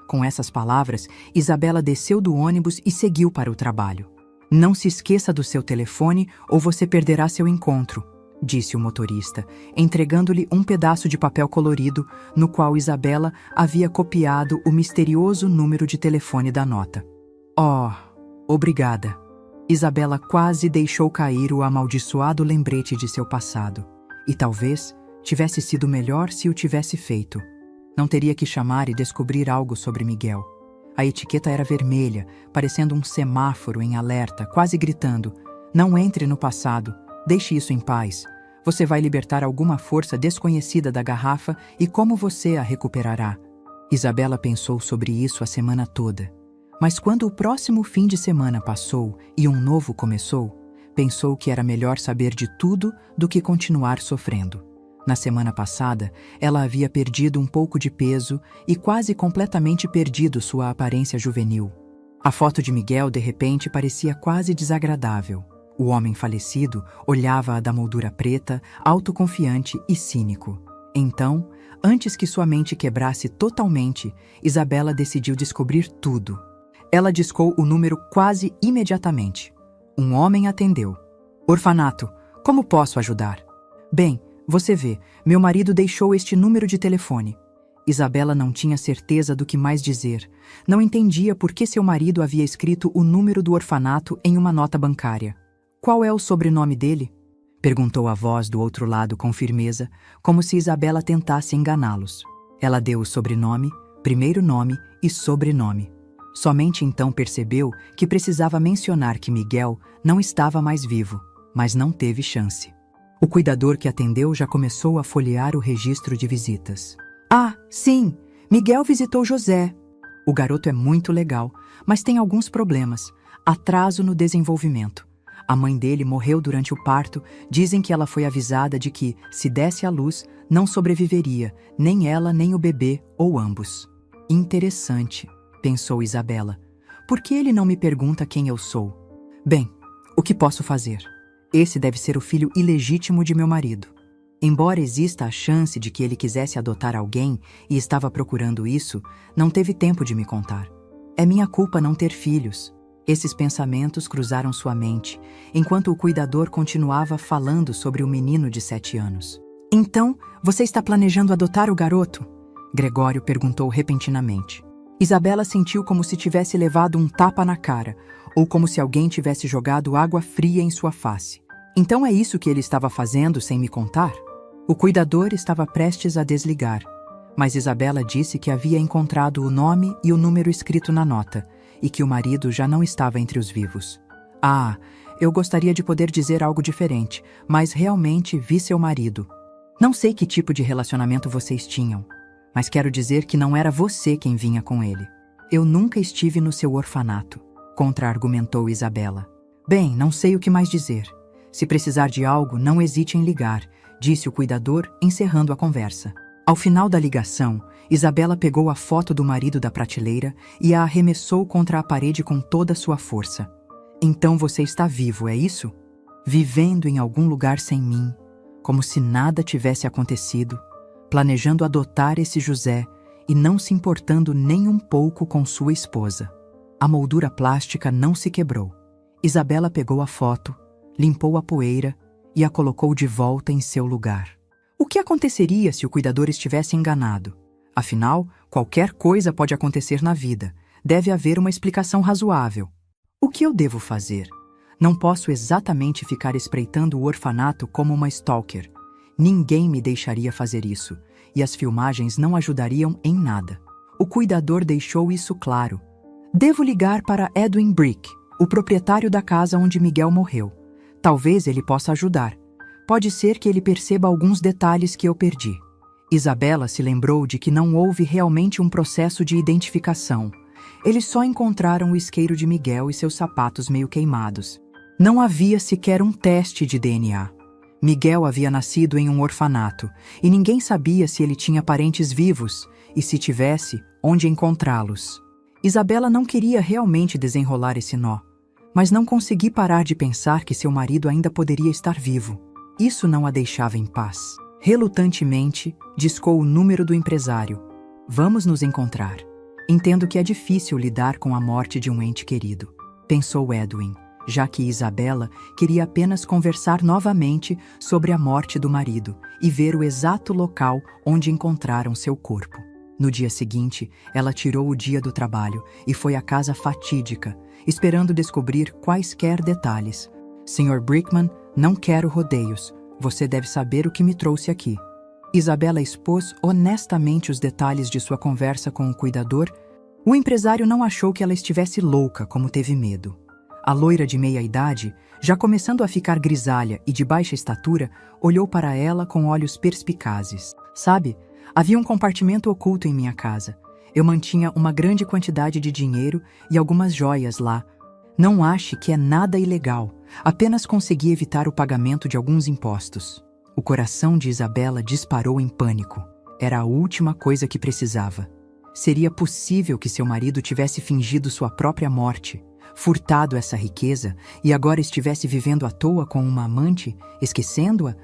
Com essas palavras, Isabela desceu do ônibus e seguiu para o trabalho. "Não se esqueça do seu telefone ou você perderá seu encontro", disse o motorista, entregando-lhe um pedaço de papel colorido no qual Isabela havia copiado o misterioso número de telefone da nota. Oh, obrigada. Isabela quase deixou cair o amaldiçoado lembrete de seu passado. E talvez tivesse sido melhor se o tivesse feito. Não teria que chamar e descobrir algo sobre Miguel. A etiqueta era vermelha, parecendo um semáforo em alerta, quase gritando: "Não entre no passado, deixe isso em paz. Você vai libertar alguma força desconhecida da garrafa e como você a recuperará?" Isabela pensou sobre isso a semana toda. Mas quando o próximo fim de semana passou e um novo começou, pensou que era melhor saber de tudo do que continuar sofrendo. Na semana passada, ela havia perdido um pouco de peso e quase completamente perdido sua aparência juvenil. A foto de Miguel, de repente, parecia quase desagradável. O homem falecido olhava-a da moldura preta, autoconfiante e cínico. Então, antes que sua mente quebrasse totalmente, Isabela decidiu descobrir tudo. Ela discou o número quase imediatamente. Um homem atendeu. "Orfanato, como posso ajudar?" "Bem, você vê, meu marido deixou este número de telefone." Isabela não tinha certeza do que mais dizer. Não entendia por que seu marido havia escrito o número do orfanato em uma nota bancária. "Qual é o sobrenome dele?" perguntou a voz do outro lado com firmeza, como se Isabela tentasse enganá-los. Ela deu o sobrenome, primeiro nome e sobrenome. Somente então percebeu que precisava mencionar que Miguel não estava mais vivo, mas não teve chance. O cuidador que atendeu já começou a folhear o registro de visitas. "Ah, sim, Miguel visitou José. O garoto é muito legal, mas tem alguns problemas. Atraso no desenvolvimento. A mãe dele morreu durante o parto. Dizem que ela foi avisada de que, se desse à luz, não sobreviveria, nem ela nem o bebê, ou ambos." "Interessante", pensou Isabela. "Por que ele não me pergunta quem eu sou? Bem, o que posso fazer? Esse deve ser o filho ilegítimo de meu marido. Embora exista a chance de que ele quisesse adotar alguém e estava procurando isso, não teve tempo de me contar. É minha culpa não ter filhos." Esses pensamentos cruzaram sua mente, enquanto o cuidador continuava falando sobre o menino de 7 anos. "Então, você está planejando adotar o garoto?" Gregório perguntou repentinamente. Isabela sentiu como se tivesse levado um tapa na cara, ou como se alguém tivesse jogado água fria em sua face. "Então é isso que ele estava fazendo sem me contar?" O cuidador estava prestes a desligar, mas Isabela disse que havia encontrado o nome e o número escrito na nota, e que o marido já não estava entre os vivos. "Ah, eu gostaria de poder dizer algo diferente, mas realmente vi seu marido. Não sei que tipo de relacionamento vocês tinham, mas quero dizer que não era você quem vinha com ele. Eu nunca estive no seu orfanato", contra-argumentou Isabela. "Bem, não sei o que mais dizer. Se precisar de algo, não hesite em ligar", disse o cuidador, encerrando a conversa. Ao final da ligação, Isabela pegou a foto do marido da prateleira e a arremessou contra a parede com toda a sua força. "Então você está vivo, é isso? Vivendo em algum lugar sem mim, como se nada tivesse acontecido, planejando adotar esse José e não se importando nem um pouco com sua esposa." A moldura plástica não se quebrou. Isabela pegou a foto, limpou a poeira e a colocou de volta em seu lugar. O que aconteceria se o cuidador estivesse enganado? Afinal, qualquer coisa pode acontecer na vida. Deve haver uma explicação razoável. O que eu devo fazer? Não posso exatamente ficar espreitando o orfanato como uma stalker. Ninguém me deixaria fazer isso, e as filmagens não ajudariam em nada. O cuidador deixou isso claro. Devo ligar para Edwin Brick, o proprietário da casa onde Miguel morreu. Talvez ele possa ajudar. Pode ser que ele perceba alguns detalhes que eu perdi. Isabela se lembrou de que não houve realmente um processo de identificação. Eles só encontraram o isqueiro de Miguel e seus sapatos meio queimados. Não havia sequer um teste de DNA. Miguel havia nascido em um orfanato, e ninguém sabia se ele tinha parentes vivos, e se tivesse, onde encontrá-los. Isabela não queria realmente desenrolar esse nó, mas não consegui parar de pensar que seu marido ainda poderia estar vivo. Isso não a deixava em paz. Relutantemente, discou o número do empresário. "Vamos nos encontrar. Entendo que é difícil lidar com a morte de um ente querido", pensou Edwin, já que Isabela queria apenas conversar novamente sobre a morte do marido e ver o exato local onde encontraram seu corpo. No dia seguinte, ela tirou o dia do trabalho e foi à casa fatídica, esperando descobrir quaisquer detalhes. Sr. Brickman, não quero rodeios. Você deve saber o que me trouxe aqui. Isabela expôs honestamente os detalhes de sua conversa com o cuidador. O empresário não achou que ela estivesse louca, como teve medo. A loira de meia-idade, já começando a ficar grisalha e de baixa estatura, olhou para ela com olhos perspicazes. Sabe, havia um compartimento oculto em minha casa. Eu mantinha uma grande quantidade de dinheiro e algumas joias lá. Não ache que é nada ilegal, apenas consegui evitar o pagamento de alguns impostos. O coração de Isabela disparou em pânico. Era a última coisa que precisava. Seria possível que seu marido tivesse fingido sua própria morte, furtado essa riqueza e agora estivesse vivendo à toa com uma amante, esquecendo-a?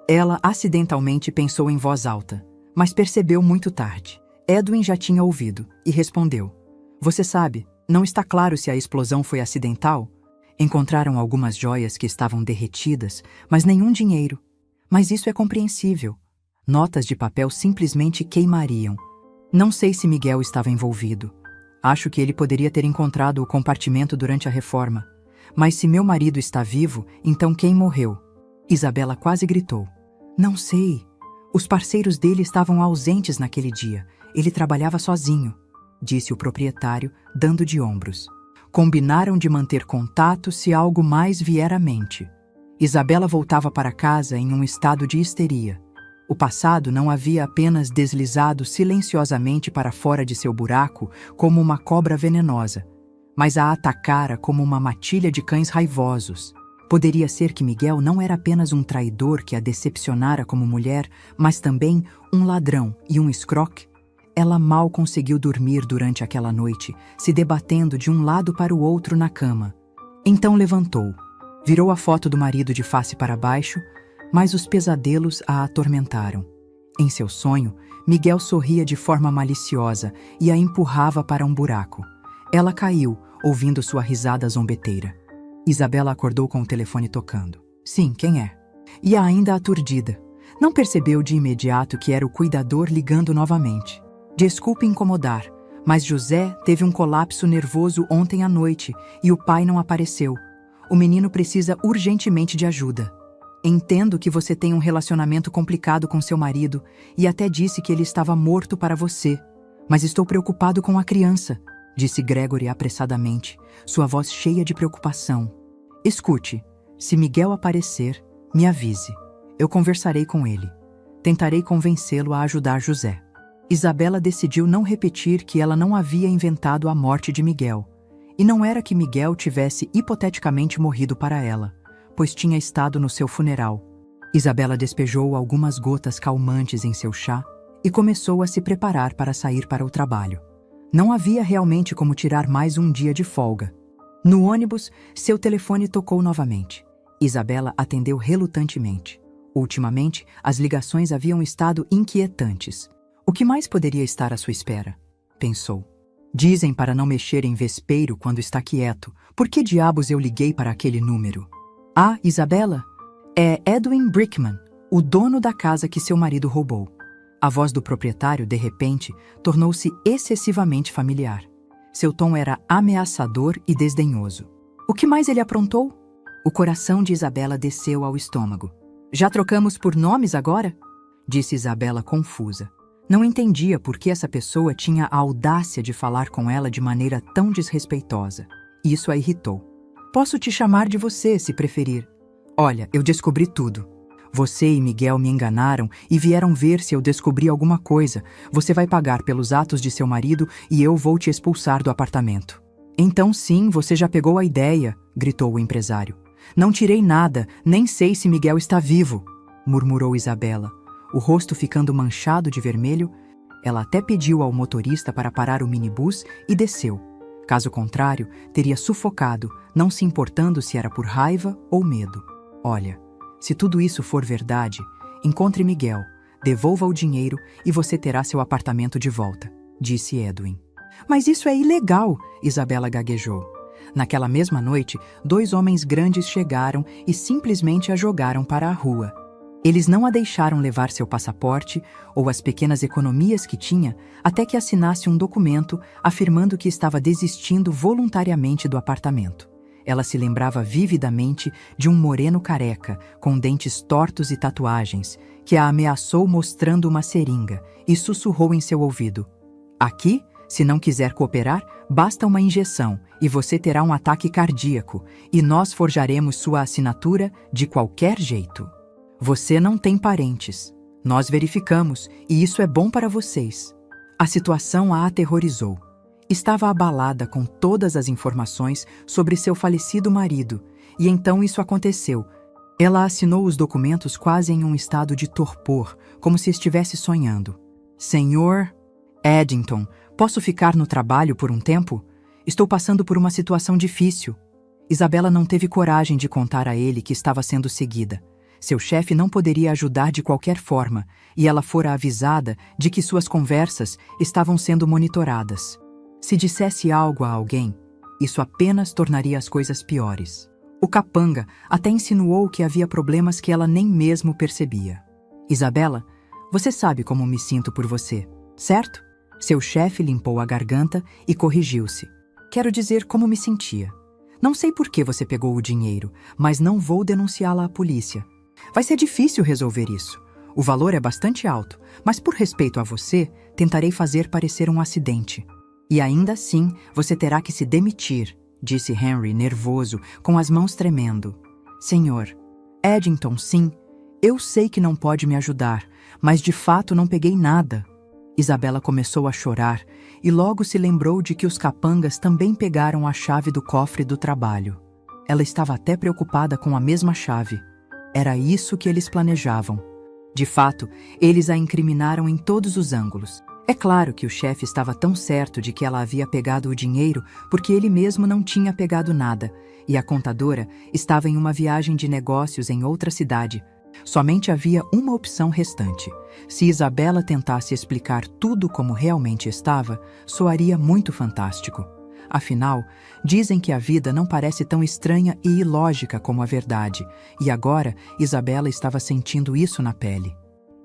Ela acidentalmente pensou em voz alta, mas percebeu muito tarde. Edwin já tinha ouvido e respondeu: Você sabe, não está claro se a explosão foi acidental? Encontraram algumas joias que estavam derretidas, mas nenhum dinheiro. Mas isso é compreensível. Notas de papel simplesmente queimariam. Não sei se Miguel estava envolvido. Acho que ele poderia ter encontrado o compartimento durante a reforma. Mas se meu marido está vivo, então quem morreu? Isabela quase gritou. Não sei. Os parceiros dele estavam ausentes naquele dia. Ele trabalhava sozinho, disse o proprietário, dando de ombros. Combinaram de manter contato se algo mais vier à mente. Isabela voltava para casa em um estado de histeria. O passado não havia apenas deslizado silenciosamente para fora de seu buraco como uma cobra venenosa, mas a atacara como uma matilha de cães raivosos. Poderia ser que Miguel não era apenas um traidor que a decepcionara como mulher, mas também um ladrão e um escroque? Ela mal conseguiu dormir durante aquela noite, se debatendo de um lado para o outro na cama. Então levantou, virou a foto do marido de face para baixo, mas os pesadelos a atormentaram. Em seu sonho, Miguel sorria de forma maliciosa e a empurrava para um buraco. Ela caiu, ouvindo sua risada zombeteira. Isabela acordou com o telefone tocando. Sim, quem é? E ainda aturdida. Não percebeu de imediato que era o cuidador ligando novamente. Desculpe incomodar, mas José teve um colapso nervoso ontem à noite e o pai não apareceu. O menino precisa urgentemente de ajuda. Entendo que você tem um relacionamento complicado com seu marido e até disse que ele estava morto para você. Mas estou preocupado com a criança, disse Gregory apressadamente, sua voz cheia de preocupação. Escute, se Miguel aparecer, me avise. Eu conversarei com ele. Tentarei convencê-lo a ajudar José. Isabela decidiu não repetir que ela não havia inventado a morte de Miguel. E não era que Miguel tivesse hipoteticamente morrido para ela, pois tinha estado no seu funeral. Isabela despejou algumas gotas calmantes em seu chá e começou a se preparar para sair para o trabalho. Não havia realmente como tirar mais um dia de folga. No ônibus, seu telefone tocou novamente. Isabela atendeu relutantemente. Ultimamente, as ligações haviam estado inquietantes. O que mais poderia estar à sua espera? Pensou. Dizem para não mexer em vespeiro quando está quieto. Por que diabos eu liguei para aquele número? Ah, Isabela? É Edwin Brickman, o dono da casa que seu marido roubou. A voz do proprietário, de repente, tornou-se excessivamente familiar. Seu tom era ameaçador e desdenhoso. O que mais ele aprontou? O coração de Isabela desceu ao estômago. Já trocamos por nomes agora? Disse Isabela confusa. Não entendia por que essa pessoa tinha a audácia de falar com ela de maneira tão desrespeitosa. Isso a irritou. Posso te chamar de você, se preferir. Olha, eu descobri tudo. Você e Miguel me enganaram e vieram ver se eu descobri alguma coisa. Você vai pagar pelos atos de seu marido e eu vou te expulsar do apartamento. Então sim, você já pegou a ideia, gritou o empresário. Não tirei nada, nem sei se Miguel está vivo, murmurou Isabela. O rosto ficando manchado de vermelho, ela até pediu ao motorista para parar o minibus e desceu. Caso contrário, teria sufocado, não se importando se era por raiva ou medo. Olha, se tudo isso for verdade, encontre Miguel, devolva o dinheiro e você terá seu apartamento de volta, disse Edwin. Mas isso é ilegal, Isabela gaguejou. Naquela mesma noite, 2 homens grandes chegaram e simplesmente a jogaram para a rua. Eles não a deixaram levar seu passaporte ou as pequenas economias que tinha até que assinasse um documento afirmando que estava desistindo voluntariamente do apartamento. Ela se lembrava vividamente de um moreno careca, com dentes tortos e tatuagens, que a ameaçou mostrando uma seringa e sussurrou em seu ouvido: "Aqui, se não quiser cooperar, basta uma injeção e você terá um ataque cardíaco, e nós forjaremos sua assinatura de qualquer jeito. Você não tem parentes. Nós verificamos, e isso é bom para vocês." A situação a aterrorizou. Estava abalada com todas as informações sobre seu falecido marido, e então isso aconteceu. Ela assinou os documentos quase em um estado de torpor, como se estivesse sonhando. "Senhor Eddington, posso ficar no trabalho por um tempo? Estou passando por uma situação difícil." Isabela não teve coragem de contar a ele que estava sendo seguida. Seu chefe não poderia ajudar de qualquer forma, e ela fora avisada de que suas conversas estavam sendo monitoradas. Se dissesse algo a alguém, isso apenas tornaria as coisas piores. O capanga até insinuou que havia problemas que ela nem mesmo percebia. "Isabela, você sabe como me sinto por você, certo?" Seu chefe limpou a garganta e corrigiu-se. "Quero dizer como me sentia. Não sei por que você pegou o dinheiro, mas não vou denunciá-la à polícia. Vai ser difícil resolver isso. O valor é bastante alto, mas por respeito a você, tentarei fazer parecer um acidente. E ainda assim, você terá que se demitir", disse Henry, nervoso, com as mãos tremendo. "Senhor Eddington, sim, eu sei que não pode me ajudar, mas de fato não peguei nada." Isabela começou a chorar e logo se lembrou de que os capangas também pegaram a chave do cofre do trabalho. Ela estava até preocupada com a mesma chave. Era isso que eles planejavam. De fato, eles a incriminaram em todos os ângulos. É claro que o chefe estava tão certo de que ela havia pegado o dinheiro porque ele mesmo não tinha pegado nada, e a contadora estava em uma viagem de negócios em outra cidade. Somente havia uma opção restante. Se Isabela tentasse explicar tudo como realmente estava, soaria muito fantástico. Afinal, dizem que a vida não parece tão estranha e ilógica como a verdade, e agora Isabela estava sentindo isso na pele.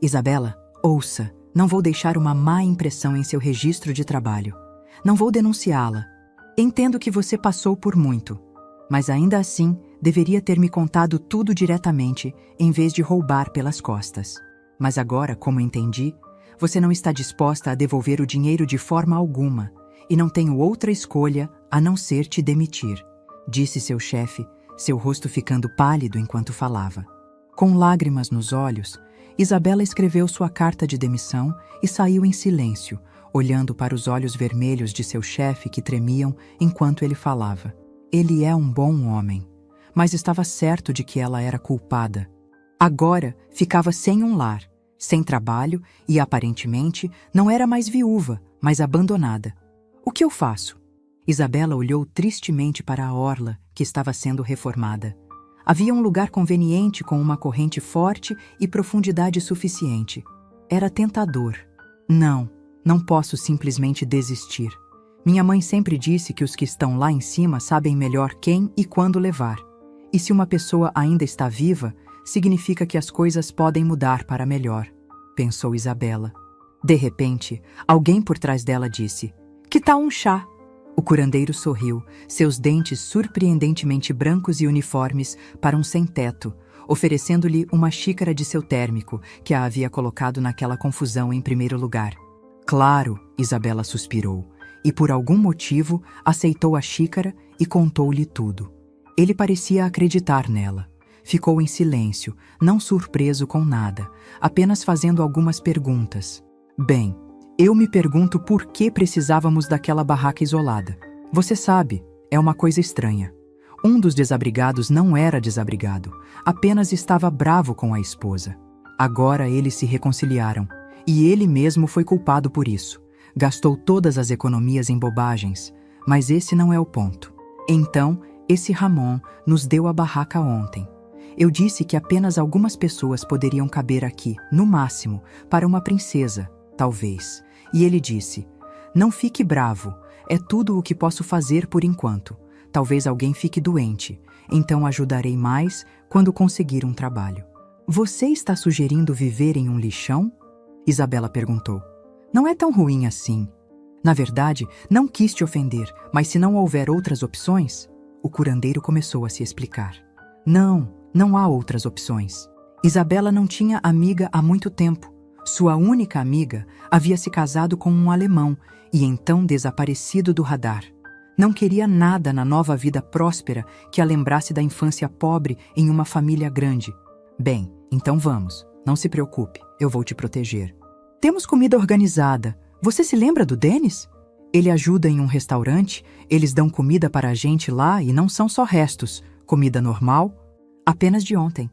"Isabela, ouça. Não vou deixar uma má impressão em seu registro de trabalho. Não vou denunciá-la. Entendo que você passou por muito, mas ainda assim deveria ter me contado tudo diretamente em vez de roubar pelas costas. Mas agora, como entendi, você não está disposta a devolver o dinheiro de forma alguma e não tenho outra escolha a não ser te demitir", disse seu chefe, seu rosto ficando pálido enquanto falava. Com lágrimas nos olhos, Isabela escreveu sua carta de demissão e saiu em silêncio, olhando para os olhos vermelhos de seu chefe que tremiam enquanto ele falava. Ele é um bom homem, mas estava certo de que ela era culpada. Agora ficava sem um lar, sem trabalho e, aparentemente, não era mais viúva, mas abandonada. "O que eu faço?" Isabela olhou tristemente para a orla que estava sendo reformada. Havia um lugar conveniente com uma corrente forte e profundidade suficiente. Era tentador. Não posso simplesmente desistir. Minha mãe sempre disse que os que estão lá em cima sabem melhor quem e quando levar. E se uma pessoa ainda está viva, significa que as coisas podem mudar para melhor, pensou Isabela. De repente, alguém por trás dela disse: "Que tal um chá?" O curandeiro sorriu, seus dentes surpreendentemente brancos e uniformes para um sem-teto, oferecendo-lhe uma xícara de seu térmico, que a havia colocado naquela confusão em primeiro lugar. "Claro", Isabela suspirou, e por algum motivo aceitou a xícara e contou-lhe tudo. Ele parecia acreditar nela. Ficou em silêncio, não surpreso com nada, apenas fazendo algumas perguntas. "Bem, eu me pergunto por que precisávamos daquela barraca isolada. Você sabe, é uma coisa estranha. Um dos desabrigados não era desabrigado, apenas estava bravo com a esposa. Agora eles se reconciliaram, e ele mesmo foi culpado por isso. Gastou todas as economias em bobagens, mas esse não é o ponto. Então, esse Ramon nos deu a barraca ontem. Eu disse que apenas algumas pessoas poderiam caber aqui, no máximo, para uma princesa, talvez. E ele disse: "Não fique bravo, é tudo o que posso fazer por enquanto. Talvez alguém fique doente, então ajudarei mais quando conseguir um trabalho. Você está sugerindo viver em um lixão? Isabela perguntou. Não é tão ruim assim. Na verdade, não quis te ofender, mas se não houver outras opções... O curandeiro começou a se explicar. Não há outras opções. Isabela não tinha amiga há muito tempo. Sua única amiga havia se casado com um alemão e então desaparecido do radar. Não queria nada na nova vida próspera que a lembrasse da infância pobre em uma família grande. Bem, então vamos. Não se preocupe, eu vou te proteger. Temos comida organizada. Você se lembra do Denis? Ele ajuda em um restaurante, eles dão comida para a gente lá e não são só restos. Comida normal, apenas de ontem.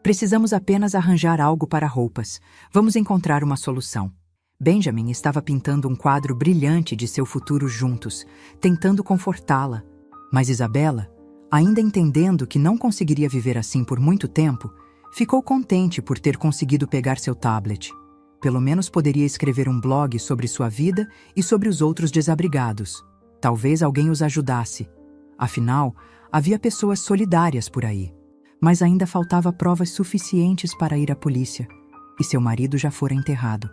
Precisamos apenas arranjar algo para roupas. Vamos encontrar uma solução. Benjamin estava pintando um quadro brilhante de seu futuro juntos, tentando confortá-la. Mas Isabela, ainda entendendo que não conseguiria viver assim por muito tempo, ficou contente por ter conseguido pegar seu tablet. Pelo menos poderia escrever um blog sobre sua vida e sobre os outros desabrigados. Talvez alguém os ajudasse. Afinal, havia pessoas solidárias por aí. Mas ainda faltava provas suficientes para ir à polícia. E seu marido já fora enterrado.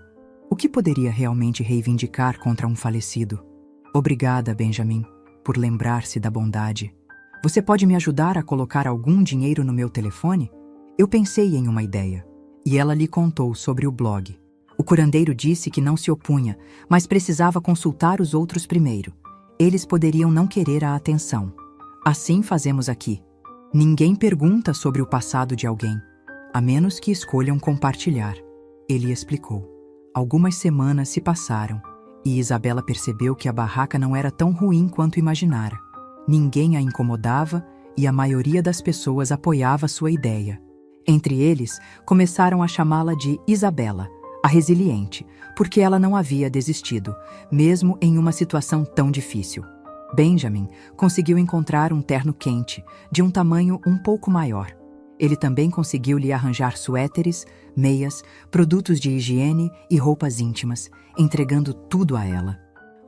O que poderia realmente reivindicar contra um falecido? Obrigada, Benjamin, por lembrar-se da bondade. Você pode me ajudar a colocar algum dinheiro no meu telefone? Eu pensei em uma ideia. E ela lhe contou sobre o blog. O curandeiro disse que não se opunha, mas precisava consultar os outros primeiro. Eles poderiam não querer a atenção. Assim fazemos aqui. Ninguém pergunta sobre o passado de alguém, a menos que escolham compartilhar. Ele explicou. Algumas semanas se passaram, e Isabela percebeu que a barraca não era tão ruim quanto imaginara. Ninguém a incomodava e a maioria das pessoas apoiava sua ideia. Entre eles, começaram a chamá-la de Isabela, a resiliente, porque ela não havia desistido, mesmo em uma situação tão difícil. Benjamin conseguiu encontrar um terno quente, de um tamanho um pouco maior. Ele também conseguiu lhe arranjar suéteres, meias, produtos de higiene e roupas íntimas, entregando tudo a ela.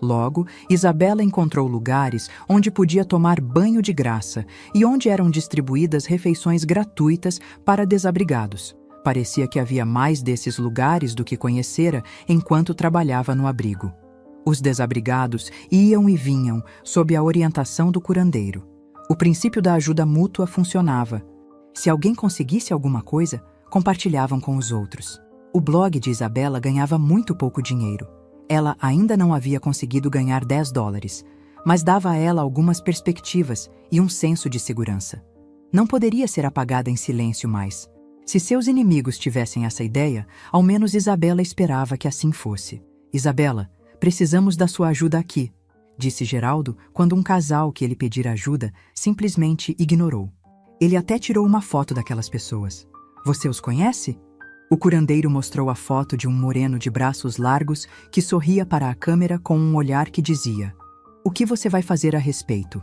Logo, Isabela encontrou lugares onde podia tomar banho de graça e onde eram distribuídas refeições gratuitas para desabrigados. Parecia que havia mais desses lugares do que conhecera enquanto trabalhava no abrigo. Os desabrigados iam e vinham sob a orientação do curandeiro. O princípio da ajuda mútua funcionava. Se alguém conseguisse alguma coisa, compartilhavam com os outros. O blog de Isabela ganhava muito pouco dinheiro. Ela ainda não havia conseguido ganhar $10, mas dava a ela algumas perspectivas e um senso de segurança. Não poderia ser apagada em silêncio mais. Se seus inimigos tivessem essa ideia, ao menos Isabela esperava que assim fosse. Isabela, precisamos da sua ajuda aqui, disse Geraldo quando um casal que ele pedira ajuda simplesmente ignorou. Ele até tirou uma foto daquelas pessoas. Você os conhece? O curandeiro mostrou a foto de um moreno de braços largos que sorria para a câmera com um olhar que dizia: "O que você vai fazer a respeito?"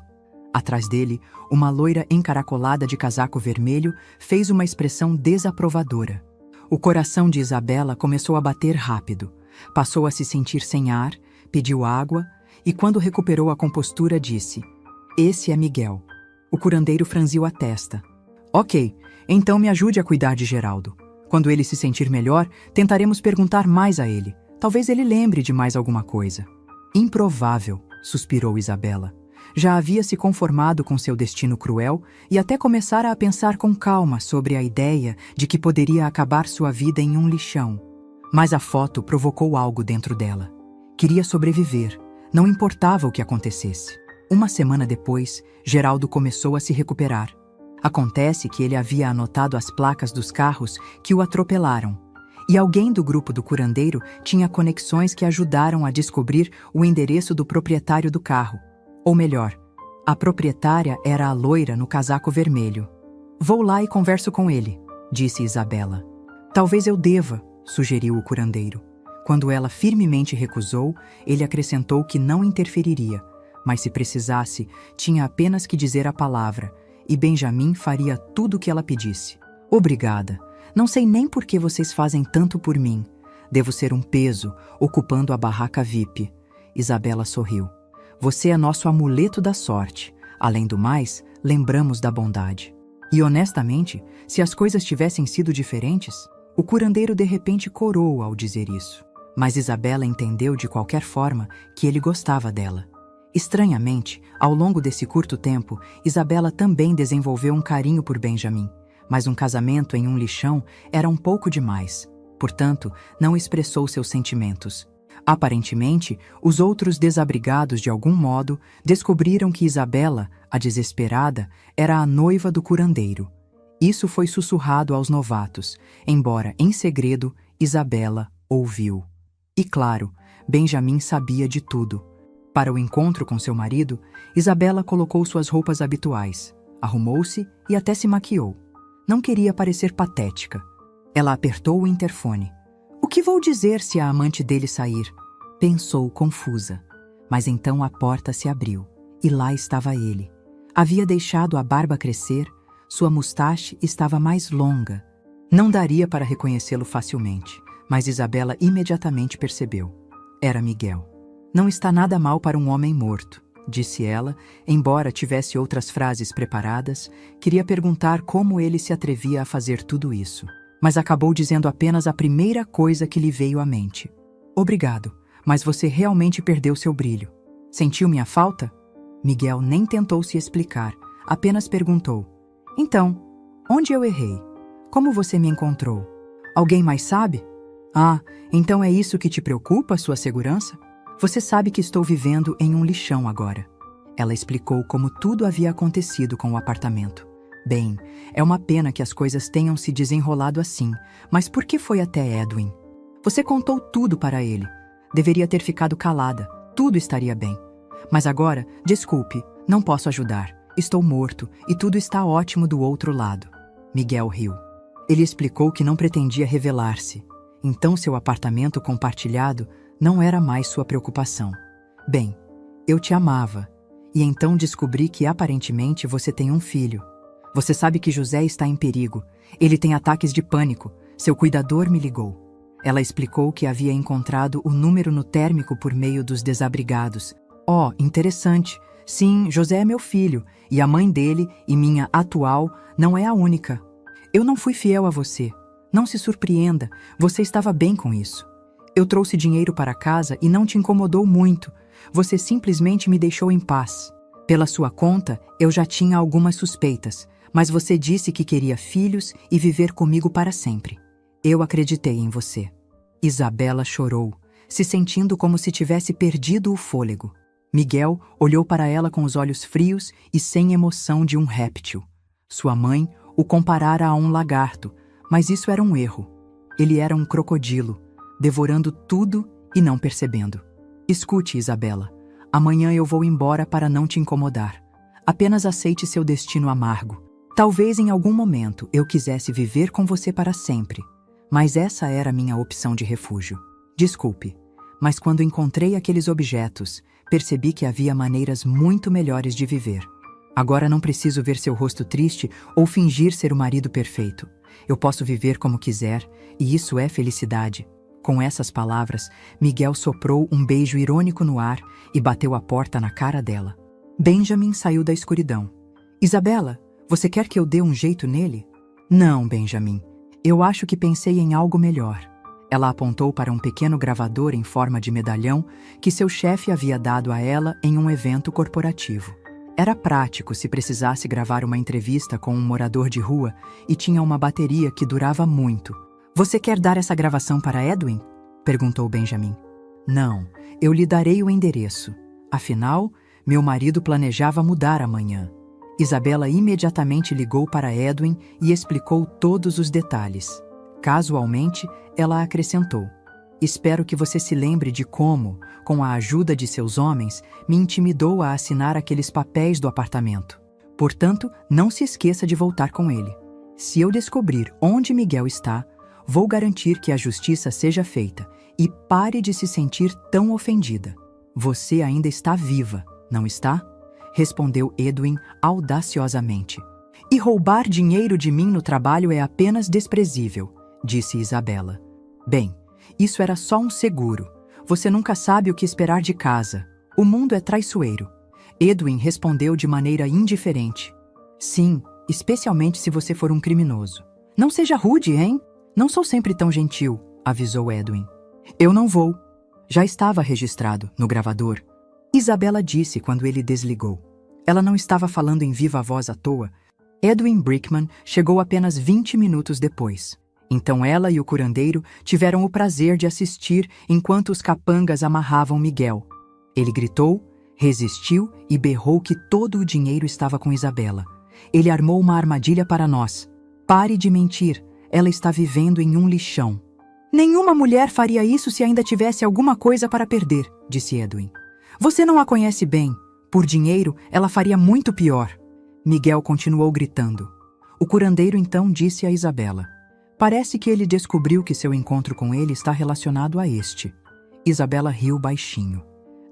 Atrás dele, uma loira encaracolada de casaco vermelho fez uma expressão desaprovadora. O coração de Isabela começou a bater rápido. Passou a se sentir sem ar, pediu água e, quando recuperou a compostura, disse: "Esse é Miguel." O curandeiro franziu a testa. "Ok, então me ajude a cuidar de Geraldo. Quando ele se sentir melhor, tentaremos perguntar mais a ele. Talvez ele lembre de mais alguma coisa." "Improvável", suspirou Isabela. Já havia se conformado com seu destino cruel e até começara a pensar com calma sobre a ideia de que poderia acabar sua vida em um lixão. Mas a foto provocou algo dentro dela. Queria sobreviver, não importava o que acontecesse. Uma semana depois, Geraldo começou a se recuperar. Acontece que ele havia anotado as placas dos carros que o atropelaram. E alguém do grupo do curandeiro tinha conexões que ajudaram a descobrir o endereço do proprietário do carro. Ou melhor, a proprietária era a loira no casaco vermelho. "Vou lá e converso com ele", disse Isabela. "Talvez eu deva", sugeriu o curandeiro. Quando ela firmemente recusou, ele acrescentou que não interferiria, mas se precisasse, tinha apenas que dizer a palavra, e Benjamin faria tudo o que ela pedisse. "Obrigada. Não sei nem por que vocês fazem tanto por mim. Devo ser um peso, ocupando a barraca VIP." Isabela sorriu. "Você é nosso amuleto da sorte. Além do mais, lembramos da bondade. E honestamente, se as coisas tivessem sido diferentes, o curandeiro de repente corou ao dizer isso. Mas Isabela entendeu de qualquer forma que ele gostava dela. Estranhamente, ao longo desse curto tempo, Isabela também desenvolveu um carinho por Benjamin, mas um casamento em um lixão era um pouco demais. Portanto, não expressou seus sentimentos. Aparentemente, os outros desabrigados, de algum modo, descobriram que Isabela, a desesperada, era a noiva do curandeiro. Isso foi sussurrado aos novatos, embora, em segredo, Isabela ouviu. E claro, Benjamin sabia de tudo. Para o encontro com seu marido, Isabela colocou suas roupas habituais, arrumou-se e até se maquiou. Não queria parecer patética. Ela apertou o interfone. O que vou dizer se a amante dele sair? Pensou confusa. Mas então a porta se abriu, e lá estava ele. Havia deixado a barba crescer, sua mustache estava mais longa. Não daria para reconhecê-lo facilmente, mas Isabela imediatamente percebeu. Era Miguel. Não está nada mal para um homem morto, disse ela, embora tivesse outras frases preparadas. Queria perguntar como ele se atrevia a fazer tudo isso, mas acabou dizendo apenas a primeira coisa que lhe veio à mente. Obrigado, mas você realmente perdeu seu brilho. Sentiu minha falta? Miguel nem tentou se explicar, apenas perguntou. Então, onde eu errei? Como você me encontrou? Alguém mais sabe? Ah, então é isso que te preocupa, sua segurança? Você sabe que estou vivendo em um lixão agora. Ela explicou como tudo havia acontecido com o apartamento. Bem, é uma pena que as coisas tenham se desenrolado assim, mas por que foi até Edwin? Você contou tudo para ele. Deveria ter ficado calada, tudo estaria bem. Mas agora, desculpe, não posso ajudar. Estou morto e tudo está ótimo do outro lado. Miguel riu. Ele explicou que não pretendia revelar-se. Então seu apartamento compartilhado não era mais sua preocupação. Bem, eu te amava, e então descobri que aparentemente você tem um filho. Você sabe que José está em perigo. Ele tem ataques de pânico. Seu cuidador me ligou. Ela explicou que havia encontrado o número no térmico por meio dos desabrigados. Oh, interessante. Sim, José é meu filho, e a mãe dele, e minha atual, não é a única. Eu não fui fiel a você. Não se surpreenda, você estava bem com isso. Eu trouxe dinheiro para casa e não te incomodou muito. Você simplesmente me deixou em paz. Pela sua conta, eu já tinha algumas suspeitas, mas você disse que queria filhos e viver comigo para sempre. Eu acreditei em você. Isabela chorou, se sentindo como se tivesse perdido o fôlego. Miguel olhou para ela com os olhos frios e sem emoção de um réptil. Sua mãe o comparara a um lagarto, mas isso era um erro. Ele era um crocodilo, devorando tudo e não percebendo. Escute, Isabela, amanhã eu vou embora para não te incomodar. Apenas aceite seu destino amargo. Talvez em algum momento eu quisesse viver com você para sempre, mas essa era minha opção de refúgio. Desculpe, mas quando encontrei aqueles objetos, percebi que havia maneiras muito melhores de viver. Agora não preciso ver seu rosto triste ou fingir ser o marido perfeito. Eu posso viver como quiser, e isso é felicidade. Com essas palavras, Miguel soprou um beijo irônico no ar e bateu a porta na cara dela. Benjamin saiu da escuridão. Isabela, você quer que eu dê um jeito nele? Não, Benjamin. Eu acho que pensei em algo melhor. Ela apontou para um pequeno gravador em forma de medalhão que seu chefe havia dado a ela em um evento corporativo. Era prático se precisasse gravar uma entrevista com um morador de rua e tinha uma bateria que durava muito. Você quer dar essa gravação para Edwin? Perguntou Benjamin. Não, eu lhe darei o endereço. Afinal, meu marido planejava mudar amanhã. Isabela imediatamente ligou para Edwin e explicou todos os detalhes. Casualmente, ela acrescentou: espero que você se lembre de como, com a ajuda de seus homens, me intimidou a assinar aqueles papéis do apartamento. Portanto, não se esqueça de voltar com ele. Se eu descobrir onde Miguel está, vou garantir que a justiça seja feita e pare de se sentir tão ofendida. Você ainda está viva, não está? Respondeu Edwin audaciosamente. E roubar dinheiro de mim no trabalho é apenas desprezível, disse Isabela. Bem, isso era só um seguro. Você nunca sabe o que esperar de casa. O mundo é traiçoeiro. Edwin respondeu de maneira indiferente. Sim, especialmente se você for um criminoso. Não seja rude, hein? Não sou sempre tão gentil, avisou Edwin. Eu não vou. Já estava registrado no gravador. Isabela disse quando ele desligou. Ela não estava falando em viva voz à toa. Edwin Brickman chegou apenas 20 minutos depois. Então ela e o curandeiro tiveram o prazer de assistir enquanto os capangas amarravam Miguel. Ele gritou, resistiu e berrou que todo o dinheiro estava com Isabela. Ele armou uma armadilha para nós. Pare de mentir, ela está vivendo em um lixão. Nenhuma mulher faria isso se ainda tivesse alguma coisa para perder, disse Edwin. Você não a conhece bem. Por dinheiro, ela faria muito pior. Miguel continuou gritando. O curandeiro então disse a Isabela. Parece que ele descobriu que seu encontro com ele está relacionado a este. Isabela riu baixinho.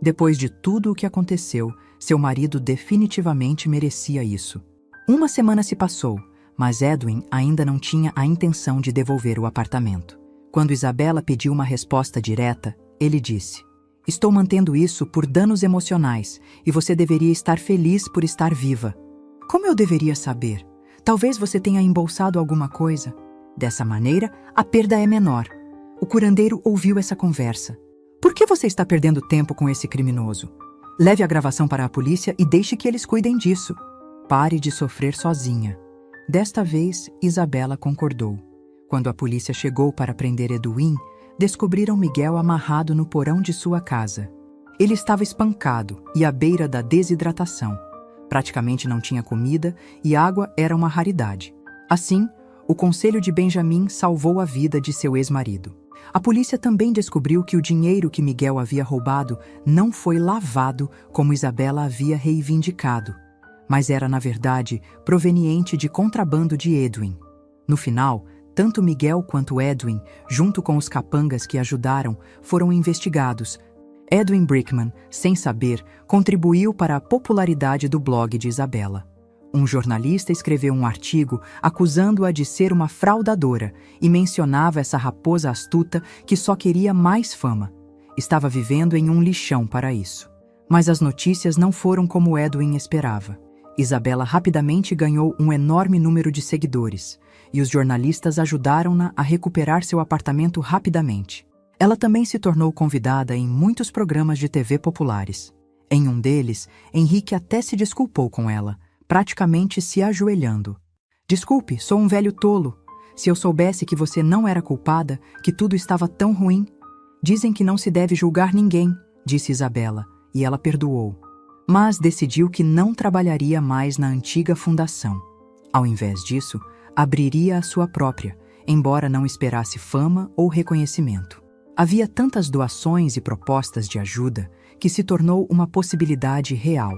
Depois de tudo o que aconteceu, seu marido definitivamente merecia isso. Uma semana se passou, mas Edwin ainda não tinha a intenção de devolver o apartamento. Quando Isabela pediu uma resposta direta, ele disse: Estou mantendo isso por danos emocionais e você deveria estar feliz por estar viva. Como eu deveria saber? Talvez você tenha embolsado alguma coisa. Dessa maneira, a perda é menor. O curandeiro ouviu essa conversa. Por que você está perdendo tempo com esse criminoso? Leve a gravação para a polícia e deixe que eles cuidem disso. Pare de sofrer sozinha. Desta vez, Isabela concordou. Quando a polícia chegou para prender Edwin, descobriram Miguel amarrado no porão de sua casa. Ele estava espancado e à beira da desidratação. Praticamente não tinha comida e água era uma raridade. Assim, o conselho de Benjamin salvou a vida de seu ex-marido. A polícia também descobriu que o dinheiro que Miguel havia roubado não foi lavado como Isabela havia reivindicado, mas era, na verdade, proveniente de contrabando de Edwin. No final, tanto Miguel quanto Edwin, junto com os capangas que ajudaram, foram investigados. Edwin Brickman, sem saber, contribuiu para a popularidade do blog de Isabela. Um jornalista escreveu um artigo acusando-a de ser uma fraudadora e mencionava essa raposa astuta que só queria mais fama. Estava vivendo em um lixão para isso. Mas as notícias não foram como Edwin esperava. Isabela rapidamente ganhou um enorme número de seguidores, e os jornalistas ajudaram-na a recuperar seu apartamento rapidamente. Ela também se tornou convidada em muitos programas de TV populares. Em um deles, Henrique até se desculpou com ela, praticamente se ajoelhando. Desculpe, sou um velho tolo. Se eu soubesse que você não era culpada, que tudo estava tão ruim. Dizem que não se deve julgar ninguém, disse Isabela, e ela perdoou. Mas decidiu que não trabalharia mais na antiga fundação. Ao invés disso, abriria a sua própria, embora não esperasse fama ou reconhecimento. Havia tantas doações e propostas de ajuda que se tornou uma possibilidade real.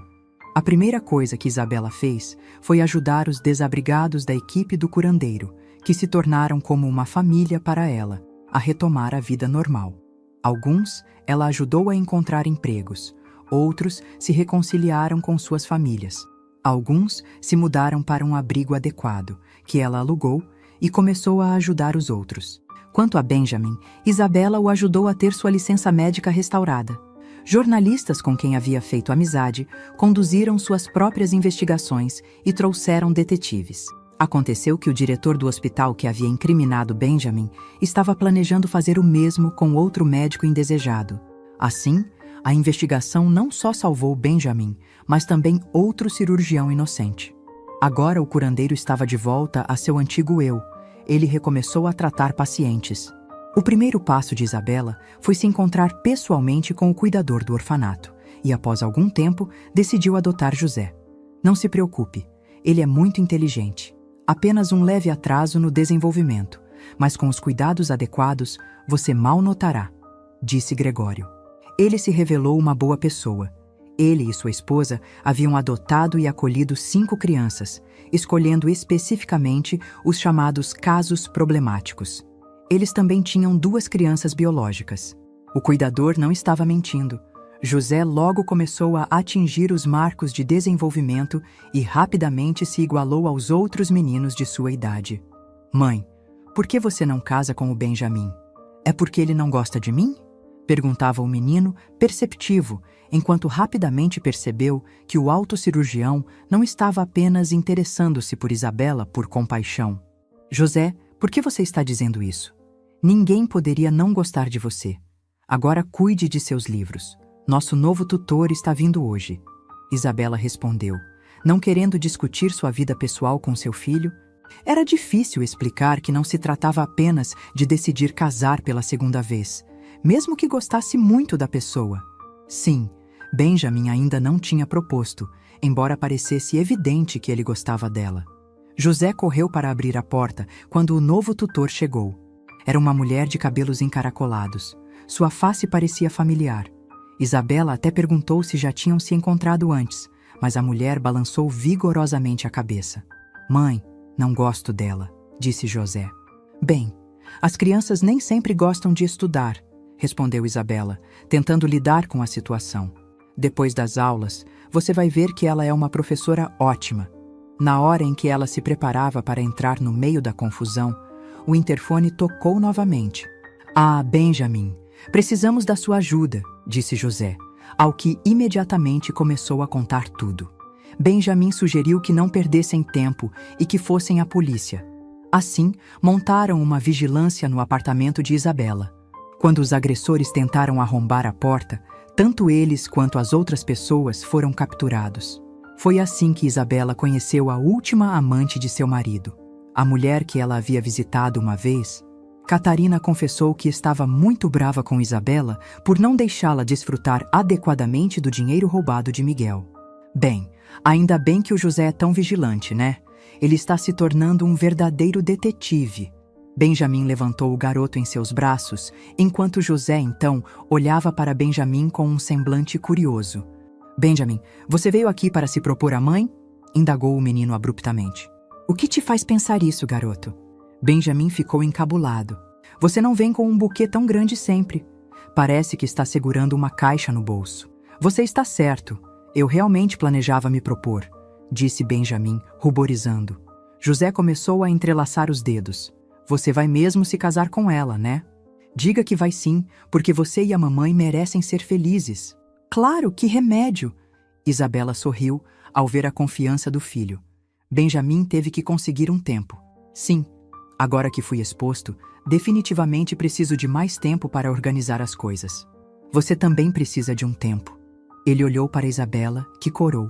A primeira coisa que Isabela fez foi ajudar os desabrigados da equipe do curandeiro, que se tornaram como uma família para ela, a retomar a vida normal. Alguns, ela ajudou a encontrar empregos. Outros se reconciliaram com suas famílias. Alguns se mudaram para um abrigo adequado, que ela alugou, e começou a ajudar os outros. Quanto a Benjamin, Isabela o ajudou a ter sua licença médica restaurada. Jornalistas com quem havia feito amizade conduziram suas próprias investigações e trouxeram detetives. Aconteceu que o diretor do hospital que havia incriminado Benjamin estava planejando fazer o mesmo com outro médico indesejado. Assim, a investigação não só salvou Benjamin, mas também outro cirurgião inocente. Agora o curandeiro estava de volta a seu antigo eu. Ele recomeçou a tratar pacientes. O primeiro passo de Isabela foi se encontrar pessoalmente com o cuidador do orfanato e, após algum tempo, decidiu adotar José. Não se preocupe, ele é muito inteligente. Apenas um leve atraso no desenvolvimento, mas com os cuidados adequados, você mal notará, disse Gregório. Ele se revelou uma boa pessoa. Ele e sua esposa haviam adotado e acolhido 5 crianças, escolhendo especificamente os chamados casos problemáticos. Eles também tinham 2 crianças biológicas. O cuidador não estava mentindo. José logo começou a atingir os marcos de desenvolvimento e rapidamente se igualou aos outros meninos de sua idade. Mãe, por que você não casa com o Benjamin? É porque ele não gosta de mim? Perguntava o menino, perceptivo, enquanto rapidamente percebeu que o autocirurgião não estava apenas interessando-se por Isabela por compaixão. José, por que você está dizendo isso? Ninguém poderia não gostar de você. Agora cuide de seus livros. Nosso novo tutor está vindo hoje. Isabela respondeu, não querendo discutir sua vida pessoal com seu filho. Era difícil explicar que não se tratava apenas de decidir casar pela segunda vez, mesmo que gostasse muito da pessoa. Sim, Benjamin ainda não tinha proposto, embora parecesse evidente que ele gostava dela. José correu para abrir a porta quando o novo tutor chegou. Era uma mulher de cabelos encaracolados. Sua face parecia familiar. Isabela até perguntou se já tinham se encontrado antes, mas a mulher balançou vigorosamente a cabeça. Mãe, não gosto dela, disse José. Bem, as crianças nem sempre gostam de estudar, respondeu Isabela, tentando lidar com a situação. Depois das aulas, você vai ver que ela é uma professora ótima. Na hora em que ela se preparava para entrar no meio da confusão, o interfone tocou novamente. Ah, Benjamin, precisamos da sua ajuda, disse José, ao que imediatamente começou a contar tudo. Benjamin sugeriu que não perdessem tempo e que fossem à polícia. Assim, montaram uma vigilância no apartamento de Isabela. Quando os agressores tentaram arrombar a porta, tanto eles quanto as outras pessoas foram capturados. Foi assim que Isabela conheceu a última amante de seu marido, a mulher que ela havia visitado uma vez. Catarina confessou que estava muito brava com Isabela por não deixá-la desfrutar adequadamente do dinheiro roubado de Miguel. Bem, ainda bem que o José é tão vigilante, né? Ele está se tornando um verdadeiro detetive. Benjamin levantou o garoto em seus braços, enquanto José, então, olhava para Benjamin com um semblante curioso. Benjamin, você veio aqui para se propor à mãe? Indagou o menino abruptamente. O que te faz pensar isso, garoto? Benjamin ficou encabulado. Você não vem com um buquê tão grande sempre. Parece que está segurando uma caixa no bolso. Você está certo. Eu realmente planejava me propor, disse Benjamin, ruborizando. José começou a entrelaçar os dedos. Você vai mesmo se casar com ela, né? Diga que vai sim, porque você e a mamãe merecem ser felizes. Claro, que remédio! Isabela sorriu ao ver a confiança do filho. Benjamin teve que conseguir um tempo. Sim, agora que fui exposto, definitivamente preciso de mais tempo para organizar as coisas. Você também precisa de um tempo. Ele olhou para Isabela, que corou.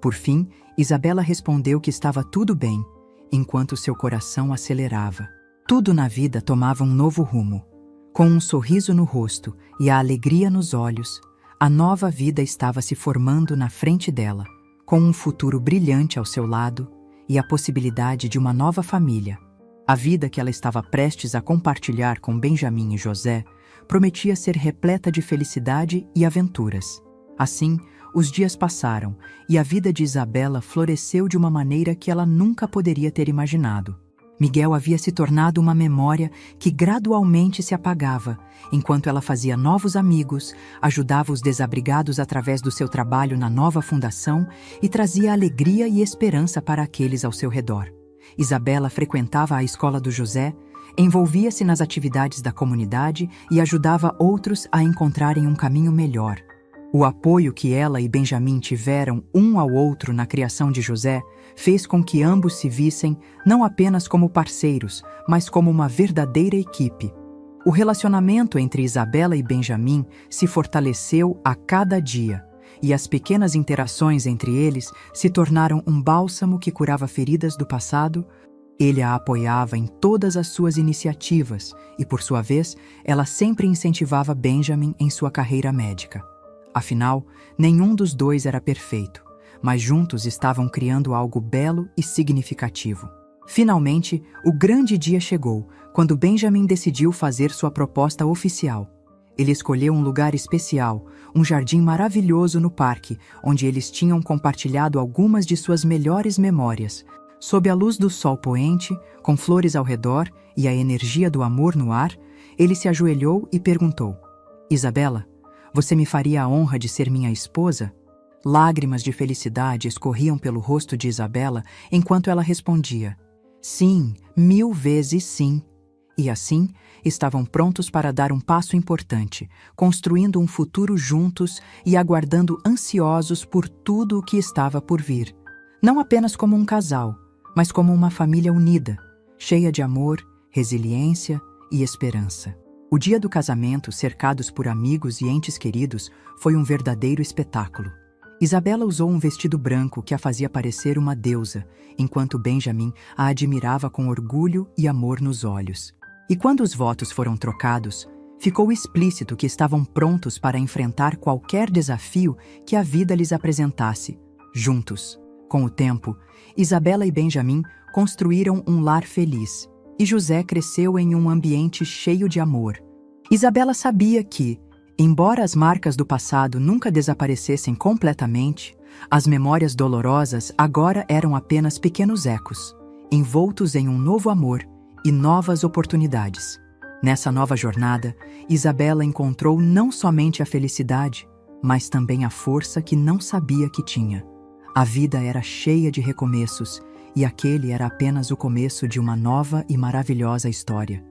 Por fim, Isabela respondeu que estava tudo bem, enquanto seu coração acelerava. Tudo na vida tomava um novo rumo. Com um sorriso no rosto e a alegria nos olhos, a nova vida estava se formando na frente dela, com um futuro brilhante ao seu lado e a possibilidade de uma nova família. A vida que ela estava prestes a compartilhar com Benjamin e José prometia ser repleta de felicidade e aventuras. Assim, os dias passaram e a vida de Isabela floresceu de uma maneira que ela nunca poderia ter imaginado. Miguel havia se tornado uma memória que gradualmente se apagava, enquanto ela fazia novos amigos, ajudava os desabrigados através do seu trabalho na nova fundação e trazia alegria e esperança para aqueles ao seu redor. Isabela frequentava a escola do José, envolvia-se nas atividades da comunidade e ajudava outros a encontrarem um caminho melhor. O apoio que ela e Benjamin tiveram um ao outro na criação de José fez com que ambos se vissem não apenas como parceiros, mas como uma verdadeira equipe. O relacionamento entre Isabela e Benjamin se fortaleceu a cada dia, e as pequenas interações entre eles se tornaram um bálsamo que curava feridas do passado. Ele a apoiava em todas as suas iniciativas e, por sua vez, ela sempre incentivava Benjamin em sua carreira médica. Afinal, nenhum dos dois era perfeito, mas juntos estavam criando algo belo e significativo. Finalmente, o grande dia chegou, quando Benjamin decidiu fazer sua proposta oficial. Ele escolheu um lugar especial, um jardim maravilhoso no parque, onde eles tinham compartilhado algumas de suas melhores memórias. Sob a luz do sol poente, com flores ao redor e a energia do amor no ar, ele se ajoelhou e perguntou: Isabela, você me faria a honra de ser minha esposa? Lágrimas de felicidade escorriam pelo rosto de Isabela enquanto ela respondia: Sim, 1000 vezes sim. E assim, estavam prontos para dar um passo importante, construindo um futuro juntos e aguardando ansiosos por tudo o que estava por vir. Não apenas como um casal, mas como uma família unida, cheia de amor, resiliência e esperança. O dia do casamento, cercados por amigos e entes queridos, foi um verdadeiro espetáculo. Isabela usou um vestido branco que a fazia parecer uma deusa, enquanto Benjamin a admirava com orgulho e amor nos olhos. E quando os votos foram trocados, ficou explícito que estavam prontos para enfrentar qualquer desafio que a vida lhes apresentasse, juntos. Com o tempo, Isabela e Benjamin construíram um lar feliz, e José cresceu em um ambiente cheio de amor. Isabela sabia que, embora as marcas do passado nunca desaparecessem completamente, as memórias dolorosas agora eram apenas pequenos ecos, envoltos em um novo amor e novas oportunidades. Nessa nova jornada, Isabela encontrou não somente a felicidade, mas também a força que não sabia que tinha. A vida era cheia de recomeços, e aquele era apenas o começo de uma nova e maravilhosa história.